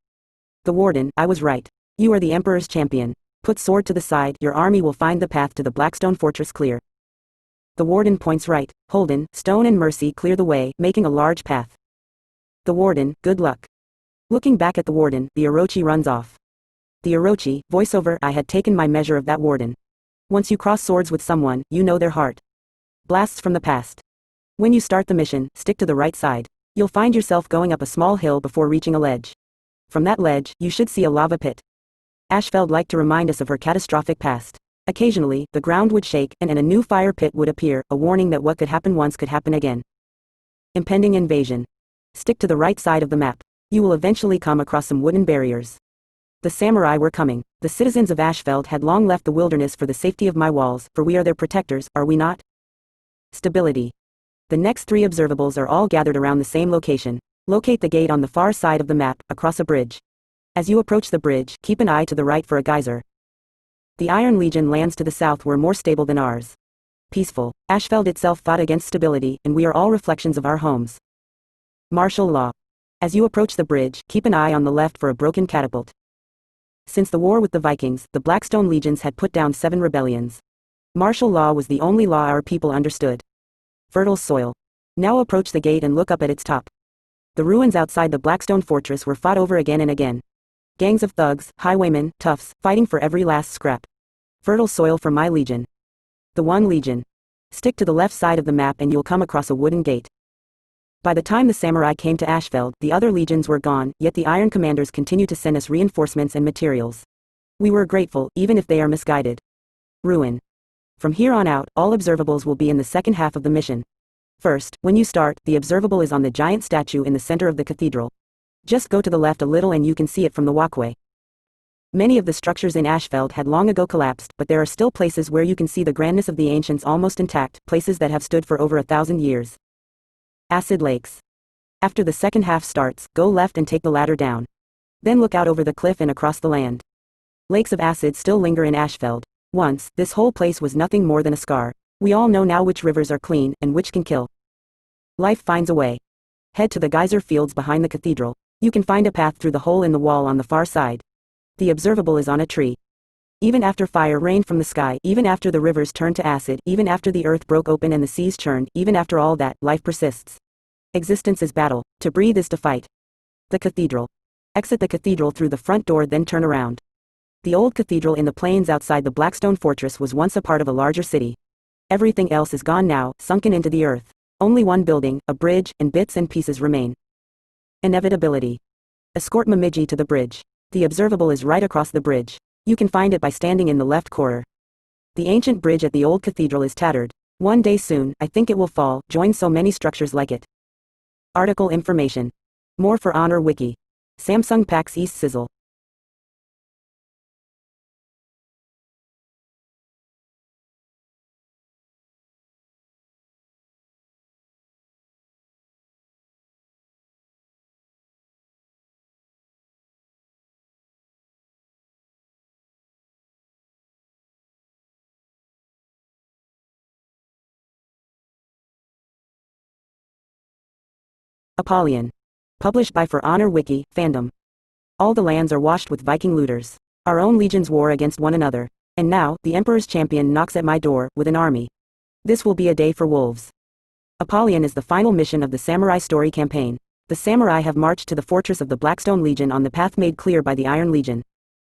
Speaker 1: The warden, I was right. You are the Emperor's champion. Put sword to the side, your army will find the path to the Blackstone Fortress clear. The warden points right. Holden, Stone and Mercy clear the way, making a large path. The warden, good luck. Looking back at the warden, the Orochi runs off. The Orochi, voiceover, I had taken my measure of that warden. Once you cross swords with someone, you know their heart. Blasts from the past. When you start the mission, stick to the right side. You'll find yourself going up a small hill before reaching a ledge. From that ledge, you should see a lava pit. Ashfeld liked to remind us of her catastrophic past. Occasionally, the ground would shake, and a new fire pit would appear, a warning that what could happen once could happen again. Impending invasion. Stick to the right side of the map. You will eventually come across some wooden barriers. The samurai were coming. The citizens of Ashfeld had long left the wilderness for the safety of my walls, for we are their protectors, are we not? Stability. The next 3 observables are all gathered around the same location. Locate the gate on the far side of the map, across a bridge. As you approach the bridge, keep an eye to the right for a geyser. The Iron Legion lands to the south were more stable than ours. Peaceful. Ashfeld itself fought against stability, and we are all reflections of our homes. Martial law. As you approach the bridge, keep an eye on the left for a broken catapult. Since the war with the Vikings, the Blackstone legions had put down 7 rebellions. Martial law was the only law our people understood. Fertile soil. Now approach the gate and look up at its top. The ruins outside the Blackstone fortress were fought over again and again. Gangs of thugs, highwaymen, toughs, fighting for every last scrap. Fertile soil for my legion. The 1 legion. Stick to the left side of the map and you'll come across a wooden gate. By the time the samurai came to Ashfeld, the other legions were gone, yet the Iron Commanders continued to send us reinforcements and materials. We were grateful, even if they are misguided. Ruin. From here on out, all observables will be in the second half of the mission. First, when you start, the observable is on the giant statue in the center of the cathedral. Just go to the left a little and you can see it from the walkway. Many of the structures in Ashfeld had long ago collapsed, but there are still places where you can see the grandness of the ancients almost intact, places that have stood for over 1,000 years. Acid lakes. After the second half starts, go left and take the ladder down. Then look out over the cliff and across the land. Lakes of acid still linger in Ashfeld. Once, this whole place was nothing more than a scar. We all know now which rivers are clean, and which can kill. Life finds a way. Head to the geyser fields behind the cathedral. You can find a path through the hole in the wall on the far side. The observable is on a tree. Even after fire rained from the sky, even after the rivers turned to acid, even after the earth broke open and the seas churned, even after all that, life persists. Existence is battle. To breathe is to fight. The cathedral. Exit the cathedral through the front door, then turn around. The old cathedral in the plains outside the Blackstone Fortress was once a part of a larger city. Everything else is gone now, sunken into the earth. Only one building, a bridge, and bits and pieces remain. Inevitability. Escort Momiji to the bridge. The observable is right across the bridge. You can find it by standing in the left corner. The ancient bridge at the old cathedral is tattered. One day soon, I think it will fall, join so many structures like it. Article information. More for Honor Wiki. Samsung PAX East Sizzle. Apollyon. Published by For Honor Wiki, fandom. All the lands are washed with Viking looters. Our own legions war against one another. And now, the Emperor's champion knocks at my door, with an army. This will be a day for wolves. Apollyon is the final mission of the Samurai Story campaign. The samurai have marched to the fortress of the Blackstone Legion on the path made clear by the Iron Legion.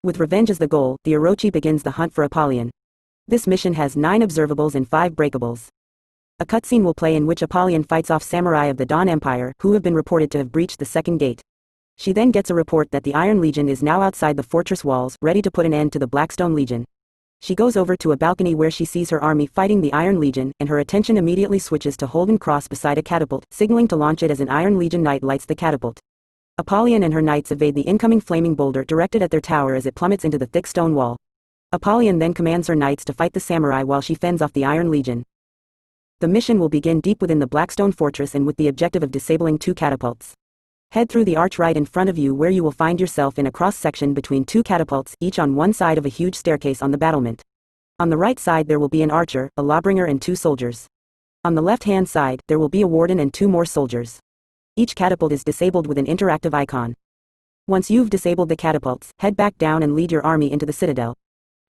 Speaker 1: With revenge as the goal, the Orochi begins the hunt for Apollyon. This mission has 9 observables and 5 breakables. A cutscene will play in which Apollyon fights off samurai of the Dawn Empire, who have been reported to have breached the second gate. She then gets a report that the Iron Legion is now outside the fortress walls, ready to put an end to the Blackstone Legion. She goes over to a balcony where she sees her army fighting the Iron Legion, and her attention immediately switches to Holden Cross beside a catapult, signaling to launch it as an Iron Legion knight lights the catapult. Apollyon and her knights evade the incoming flaming boulder directed at their tower as it plummets into the thick stone wall. Apollyon then commands her knights to fight the samurai while she fends off the Iron Legion. The mission will begin deep within the Blackstone Fortress and with the objective of disabling 2 catapults. Head through the arch right in front of you where you will find yourself in a cross-section between 2 catapults, each on one side of a huge staircase on the battlement. On the right side there will be an archer, a lawbringer and 2 soldiers. On the left-hand side, there will be a warden and 2 more soldiers. Each catapult is disabled with an interactive icon. Once you've disabled the catapults, head back down and lead your army into the citadel.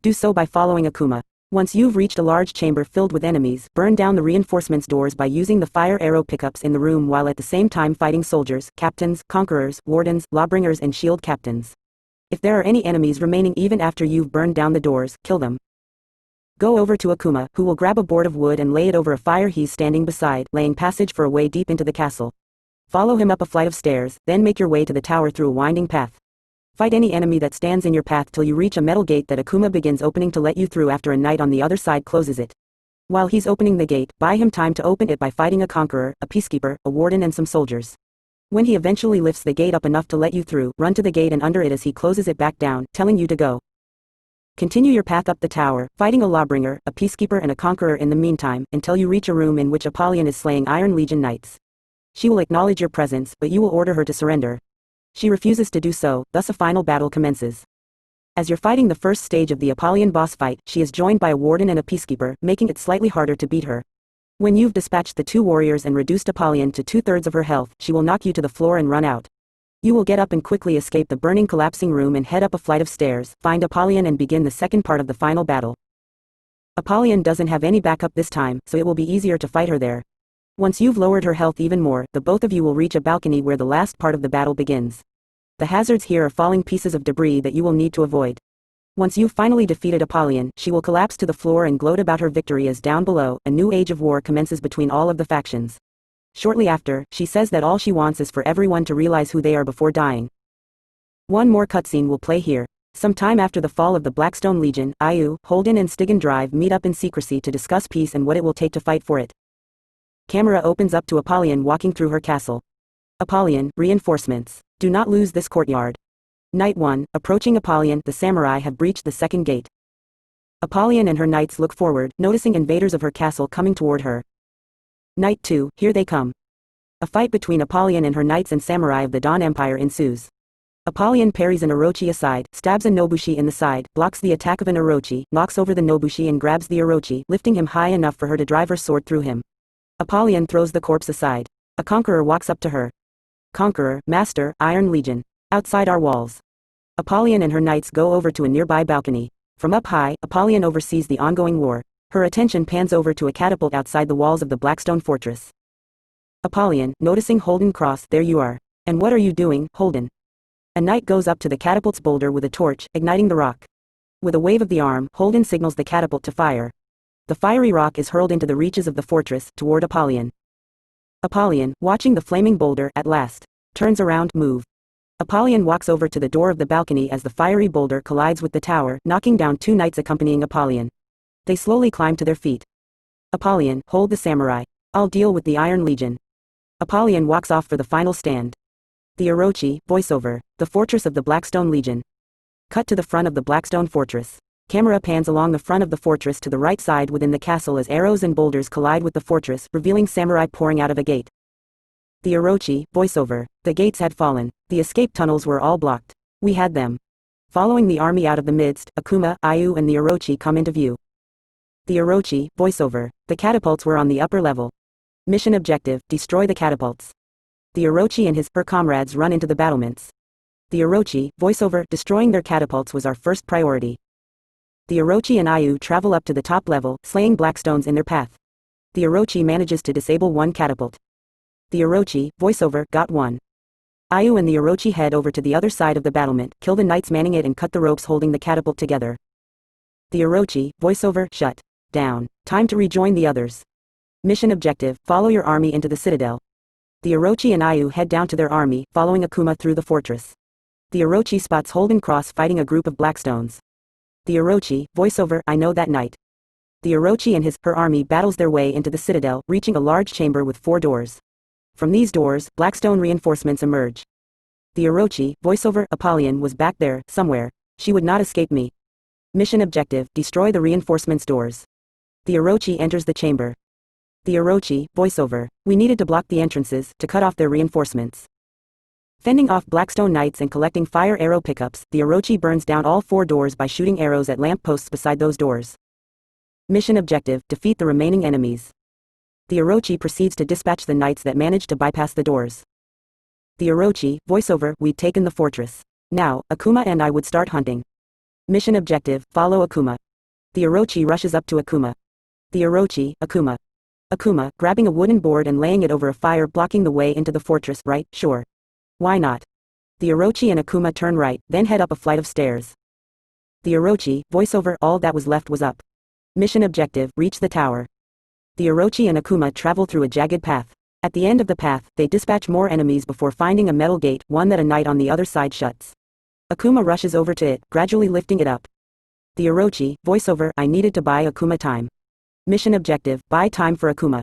Speaker 1: Do so by following Akuma. Once you've reached a large chamber filled with enemies, burn down the reinforcements doors by using the fire arrow pickups in the room while at the same time fighting soldiers, captains, conquerors, wardens, lawbringers and shield captains. If there are any enemies remaining even after you've burned down the doors, kill them. Go over to Akuma, who will grab a board of wood and lay it over a fire he's standing beside, laying passage for a way deep into the castle. Follow him up a flight of stairs, then make your way to the tower through a winding path. Fight any enemy that stands in your path till you reach a metal gate that Akuma begins opening to let you through after a knight on the other side closes it. While he's opening the gate, buy him time to open it by fighting a conqueror, a peacekeeper, a warden and some soldiers. When he eventually lifts the gate up enough to let you through, run to the gate and under it as he closes it back down, telling you to go. Continue your path up the tower, fighting a lawbringer, a peacekeeper and a conqueror in the meantime, until you reach a room in which Apollyon is slaying Iron Legion knights. She will acknowledge your presence, but you will order her to surrender. She refuses to do so, thus a final battle commences. As you're fighting the first stage of the Apollyon boss fight, she is joined by a warden and a peacekeeper, making it slightly harder to beat her. When you've dispatched the 2 warriors and reduced Apollyon to 2/3 of her health, she will knock you to the floor and run out. You will get up and quickly escape the burning collapsing room and head up a flight of stairs, find Apollyon and begin the second part of the final battle. Apollyon doesn't have any backup this time, so it will be easier to fight her there. Once you've lowered her health even more, the both of you will reach a balcony where the last part of the battle begins. The hazards here are falling pieces of debris that you will need to avoid. Once you've finally defeated Apollyon, she will collapse to the floor and gloat about her victory as down below, a new age of war commences between all of the factions. Shortly after, she says that all she wants is for everyone to realize who they are before dying. One more cutscene will play here. Some time after the fall of the Blackstone Legion, Ayu, Holden and Stygian Drive meet up in secrecy to discuss peace and what it will take to fight for it. Camera opens up to Apollyon walking through her castle. Apollyon, reinforcements. Do not lose this courtyard. Knight 1, approaching Apollyon, the samurai have breached the second gate. Apollyon and her knights look forward, noticing invaders of her castle coming toward her. Knight 2, here they come. A fight between Apollyon and her knights and samurai of the Dawn Empire ensues. Apollyon parries an Orochi aside, stabs a Nobushi in the side, blocks the attack of an Orochi, knocks over the Nobushi and grabs the Orochi, lifting him high enough for her to drive her sword through him. Apollyon throws the corpse aside. A conqueror walks up to her. Conqueror, Master, Iron Legion. Outside our walls. Apollyon and her knights go over to a nearby balcony. From up high, Apollyon oversees the ongoing war. Her attention pans over to a catapult outside the walls of the Blackstone Fortress. Apollyon, noticing Holden Cross, there you are. And what are you doing, Holden? A knight goes up to the catapult's boulder with a torch, igniting the rock. With a wave of the arm, Holden signals the catapult to fire. The fiery rock is hurled into the reaches of the fortress, toward Apollyon. Apollyon, watching the flaming boulder, at last, turns around, move. Apollyon walks over to the door of the balcony as the fiery boulder collides with the tower, knocking down 2 knights accompanying Apollyon. They slowly climb to their feet. Apollyon, hold the samurai. I'll deal with the Iron Legion. Apollyon walks off for the final stand. The Orochi, voiceover, the fortress of the Blackstone Legion. Cut to the front of the Blackstone Fortress. Camera pans along the front of the fortress to the right side within the castle as arrows and boulders collide with the fortress, revealing samurai pouring out of a gate. The Orochi, voiceover, the gates had fallen. The escape tunnels were all blocked. We had them. Following the army out of the midst, Akuma, Ayu and the Orochi come into view. The Orochi, voiceover, the catapults were on the upper level. Mission objective, destroy the catapults. The Orochi and her comrades run into the battlements. The Orochi, voiceover, destroying their catapults was our first priority. The Orochi and Ayu travel up to the top level, slaying Blackstones in their path. The Orochi manages to disable 1 catapult. The Orochi, voiceover, got 1. Ayu and the Orochi head over to the other side of the battlement, kill the knights manning it and cut the ropes holding the catapult together. The Orochi, voiceover, shut down. Time to rejoin the others. Mission objective, follow your army into the citadel. The Orochi and Ayu head down to their army, following Akuma through the fortress. The Orochi spots Holden Cross fighting a group of Blackstones. The The Orochi, voiceover, I know that night. The Orochi and her army battles their way into the citadel, reaching a large chamber with 4 doors. From these doors, blackstone reinforcements emerge. The Orochi, voiceover, Apollyon was back there, somewhere. She would not escape me. Mission objective, destroy the reinforcements doors. The Orochi enters the chamber. The Orochi, voiceover, we needed to block the entrances, to cut off their reinforcements. Fending off Blackstone Knights and collecting fire arrow pickups, the Orochi burns down all 4 doors by shooting arrows at lampposts beside those doors. Mission objective, defeat the remaining enemies. The Orochi proceeds to dispatch the knights that manage to bypass the doors. The Orochi, voiceover, we'd taken the fortress. Now, Akuma and I would start hunting. Mission objective, follow Akuma. The Orochi rushes up to Akuma. The Orochi, Akuma. Akuma, grabbing a wooden board and laying it over a fire blocking the way into the fortress, right, sure. Why not? The Orochi and Akuma turn right, then head up a flight of stairs. The Orochi, voiceover, all that was left was up. Mission objective, reach the tower. The Orochi and Akuma travel through a jagged path. At the end of the path, they dispatch more enemies before finding a metal gate, one that a knight on the other side shuts. Akuma rushes over to it, gradually lifting it up. The Orochi, voiceover, I needed to buy Akuma time. Mission objective, buy time for Akuma.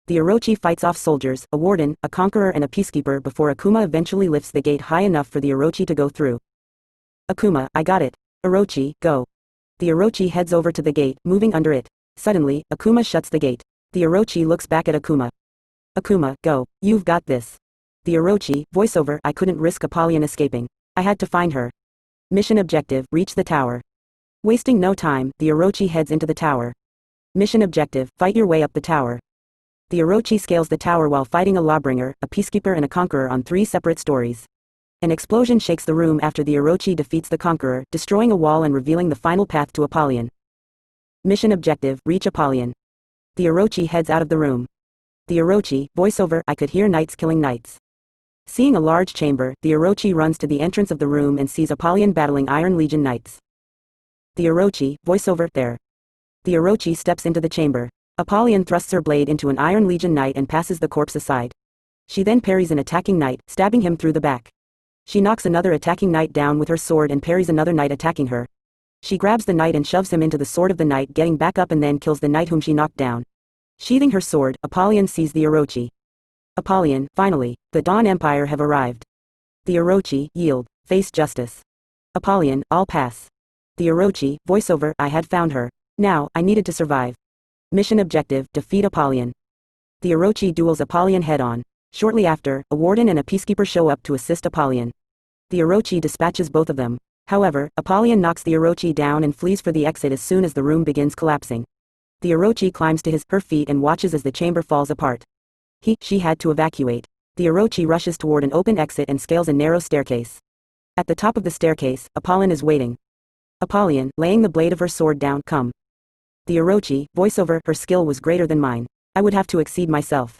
Speaker 1: The Orochi fights off soldiers, a warden, a conqueror and a peacekeeper before Akuma eventually lifts the gate high enough for the Orochi to go through. Akuma, I got it. Orochi, go. The Orochi heads over to the gate, moving under it. Suddenly, Akuma shuts the gate. The Orochi looks back at Akuma. Akuma, go. You've got this. The Orochi, voiceover, I couldn't risk Apollyon escaping. I had to find her. Mission objective, reach the tower. Wasting no time, the Orochi heads into the tower. Mission objective, fight your way up the tower. The Orochi scales the tower while fighting a lawbringer, a peacekeeper and a conqueror on 3 separate stories. An explosion shakes the room after the Orochi defeats the conqueror, destroying a wall and revealing the final path to Apollyon. Mission objective, reach Apollyon. The Orochi heads out of the room. The Orochi, voiceover, I could hear knights killing knights. Seeing a large chamber, the Orochi runs to the entrance of the room and sees Apollyon battling Iron Legion knights. The Orochi, voiceover, there. The Orochi steps into the chamber. Apollyon thrusts her blade into an Iron Legion knight and passes the corpse aside. She then parries an attacking knight, stabbing him through the back. She knocks another attacking knight down with her sword and parries another knight attacking her. She grabs the knight and shoves him into the sword of the knight, getting back up and then kills the knight whom she knocked down. Sheathing her sword, Apollyon sees the Orochi. Apollyon, finally, the Dawn Empire have arrived. The Orochi, yield, face justice. Apollyon, I'll pass. The Orochi, voiceover, I had found her. Now, I needed to survive. Mission objective, defeat Apollyon. The Orochi duels Apollyon head-on. Shortly after, a warden and a peacekeeper show up to assist Apollyon. The Orochi dispatches both of them. However, Apollyon knocks the Orochi down and flees for the exit as soon as the room begins collapsing. The Orochi climbs to her feet and watches as the chamber falls apart. She had to evacuate. The Orochi rushes toward an open exit and scales a narrow staircase. At the top of the staircase, Apollyon is waiting. Apollyon, laying the blade of her sword down, come. The Orochi, voiceover, her skill was greater than mine. I would have to exceed myself.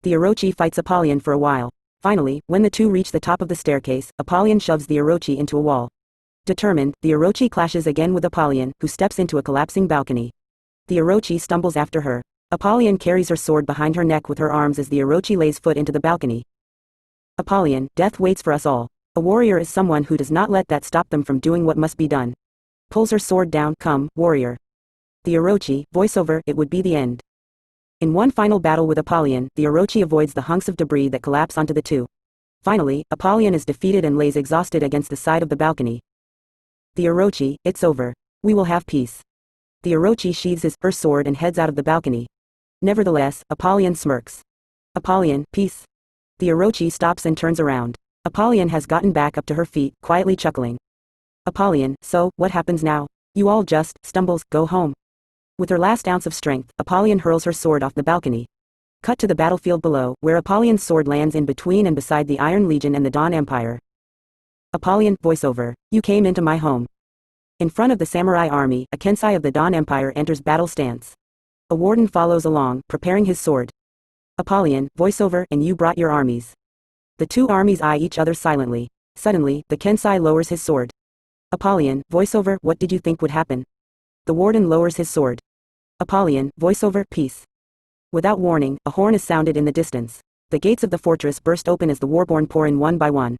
Speaker 1: The Orochi fights Apollyon for a while. Finally, when the two reach the top of the staircase, Apollyon shoves the Orochi into a wall. Determined, the Orochi clashes again with Apollyon, who steps into a collapsing balcony. The Orochi stumbles after her. Apollyon carries her sword behind her neck with her arms as the Orochi lays foot into the balcony. Apollyon, death waits for us all. A warrior is someone who does not let that stop them from doing what must be done. Pulls her sword down, come, warrior. The Orochi, voiceover, it would be the end. In one final battle with Apollyon, the Orochi avoids the hunks of debris that collapse onto the two. Finally, Apollyon is defeated and lays exhausted against the side of the balcony. The Orochi, it's over. We will have peace. The Orochi sheathes her sword and heads out of the balcony. Nevertheless, Apollyon smirks. Apollyon, peace. The Orochi stops and turns around. Apollyon has gotten back up to her feet, quietly chuckling. Apollyon, so, what happens now? You all just, stumbles, go home. With her last ounce of strength, Apollyon hurls her sword off the balcony. Cut to the battlefield below, where Apollyon's sword lands in between and beside the Iron Legion and the Dawn Empire. Apollyon, voiceover, you came into my home. In front of the samurai army, a Kensei of the Dawn Empire enters battle stance. A warden follows along, preparing his sword. Apollyon, voiceover, and you brought your armies. The two armies eye each other silently. Suddenly, the Kensei lowers his sword. Apollyon, voiceover, what did you think would happen? The warden lowers his sword. Apollyon, voiceover, peace. Without warning, a horn is sounded in the distance. The gates of the fortress burst open as the warborn pour in one by one.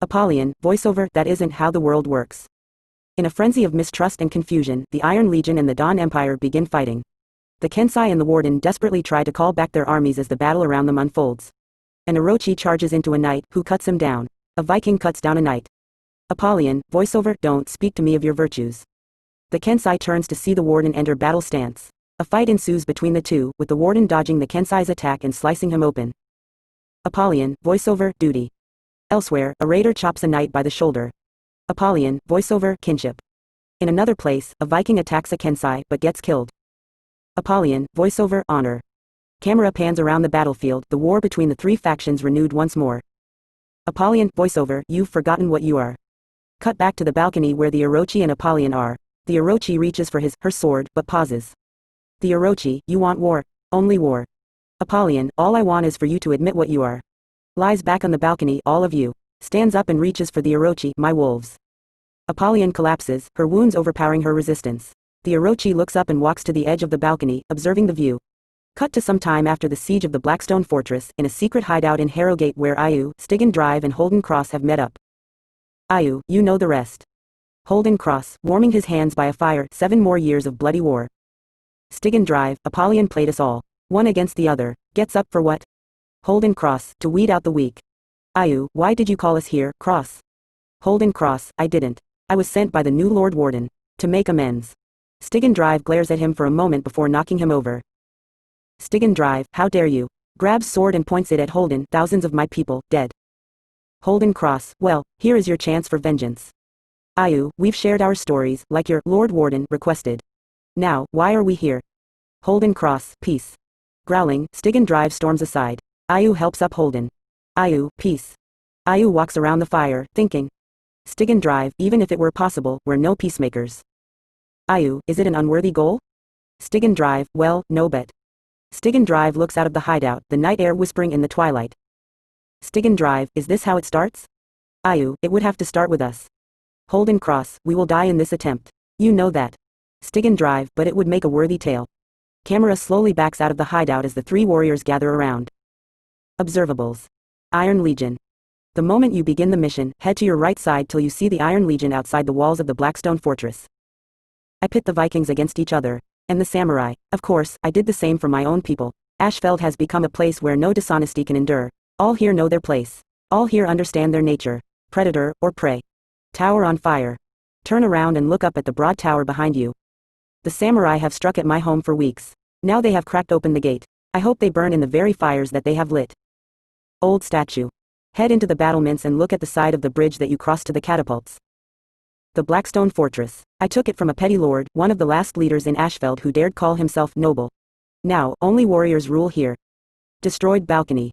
Speaker 1: Apollyon, voiceover, that isn't how the world works. In a frenzy of mistrust and confusion, the Iron Legion and the Dawn Empire begin fighting. The Kensei and the Warden desperately try to call back their armies as the battle around them unfolds. An Orochi charges into a knight, who cuts him down. A Viking cuts down a knight. Apollyon, voiceover, don't speak to me of your virtues. The Kensei turns to see the Warden enter battle stance. A fight ensues between the two, with the Warden dodging the Kensei's attack and slicing him open. Apollyon, voiceover, duty. Elsewhere, a raider chops a knight by the shoulder. Apollyon, voiceover, kinship. In another place, a Viking attacks a Kensei but gets killed. Apollyon, voiceover, honor. Camera pans around the battlefield, the war between the three factions renewed once more. Apollyon, voiceover, you've forgotten what you are. Cut back to the balcony where the Orochi and Apollyon are. The Orochi reaches for her sword, but pauses. The Orochi, you want war? Only war. Apollyon, all I want is for you to admit what you are. Lies back on the balcony, all of you. Stands up and reaches for the Orochi, my wolves. Apollyon collapses, her wounds overpowering her resistance. The Orochi looks up and walks to the edge of the balcony, observing the view. Cut to some time after the siege of the Blackstone Fortress, in a secret hideout in Harrogate where Ayu, Stygian Drive and Holden Cross have met up. Ayu, you know the rest. Holden Cross, warming his hands by a fire, 7 more years of bloody war. Stygian Drive, Apollyon played us all. One against the other, gets up for what? Holden Cross, to weed out the weak. Ayu, why did you call us here, Cross? Holden Cross, I didn't. I was sent by the new Lord Warden. To make amends. Stygian Drive glares at him for a moment before knocking him over. Stygian Drive, how dare you? Grabs sword and points it at Holden, thousands of my people, dead. Holden Cross, well, here is your chance for vengeance. Ayu, we've shared our stories, like your Lord Warden requested. Now, why are we here? Holden Cross, peace. Growling, Stygian Drive storms aside. Ayu helps up Holden. Ayu, peace. Ayu walks around the fire, thinking. Stygian Drive, even if it were possible, we're no peacemakers. Ayu, is it an unworthy goal? Stygian Drive, well, no bet. Stygian Drive looks out of the hideout, the night air whispering in the twilight. Stygian Drive, is this how it starts? Ayu, it would have to start with us. Holden Cross, we will die in this attempt. You know that. Stygian Drive, but it would make a worthy tale. Camera slowly backs out of the hideout as the 3 warriors gather around. Observables. Iron Legion. The moment you begin the mission, head to your right side till you see the Iron Legion outside the walls of the Blackstone Fortress. I pit the Vikings against each other. And the samurai. Of course, I did the same for my own people. Ashfeld has become a place where no dishonesty can endure. All here know their place. All here understand their nature. Predator, or prey. Tower on fire. Turn around and look up at the broad tower behind you. The samurai have struck at my home for weeks. Now they have cracked open the gate. I hope they burn in the very fires that they have lit. Old statue. Head into the battlements and look at the side of the bridge that you crossed to the catapults. The Blackstone Fortress. I took it from a petty lord, one of the last leaders in Ashfeld who dared call himself noble. Now, only warriors rule here. Destroyed balcony.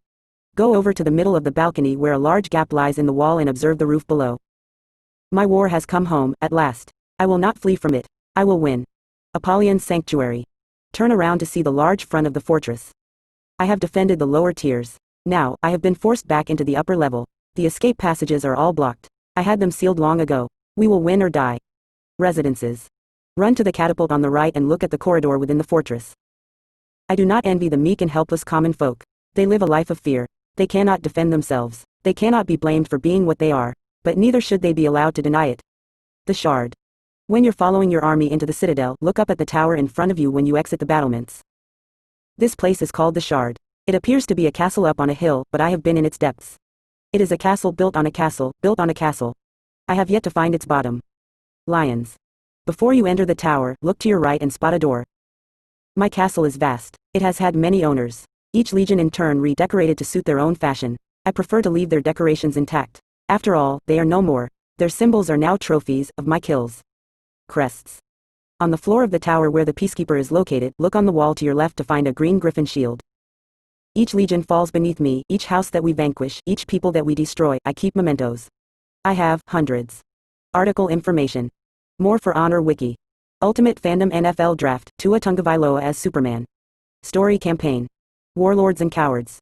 Speaker 1: Go over to the middle of the balcony where a large gap lies in the wall and observe the roof below. My war has come home, at last. I will not flee from it. I will win. Apollyon's Sanctuary. Turn around to see the large front of the fortress. I have defended the lower tiers. Now, I have been forced back into the upper level. The escape passages are all blocked. I had them sealed long ago. We will win or die. Residences. Run to the catapult on the right and look at the corridor within the fortress. I do not envy the meek and helpless common folk. They live a life of fear. They cannot defend themselves. They cannot be blamed for being what they are. But neither should they be allowed to deny it. The Shard. When you're following your army into the citadel, look up at the tower in front of you when you exit the battlements. This place is called the Shard. It appears to be a castle up on a hill, but I have been in its depths. It is a castle built on a castle, built on a castle. I have yet to find its bottom. Lions. Before you enter the tower, look to your right and spot a door. My castle is vast. It has had many owners. Each legion in turn redecorated to suit their own fashion. I prefer to leave their decorations intact. After all, they are no more. Their symbols are now trophies of my kills. Crests. On the floor of the tower where the peacekeeper is located, look on the wall to your left to find a green griffin shield. Each legion falls beneath me, each house that we vanquish, each people that we destroy, I keep mementos. I have hundreds. Article information. More for Honor Wiki. Ultimate Fandom NFL Draft, Tua Tagovailoa as Superman. Story Campaign. Warlords and Cowards.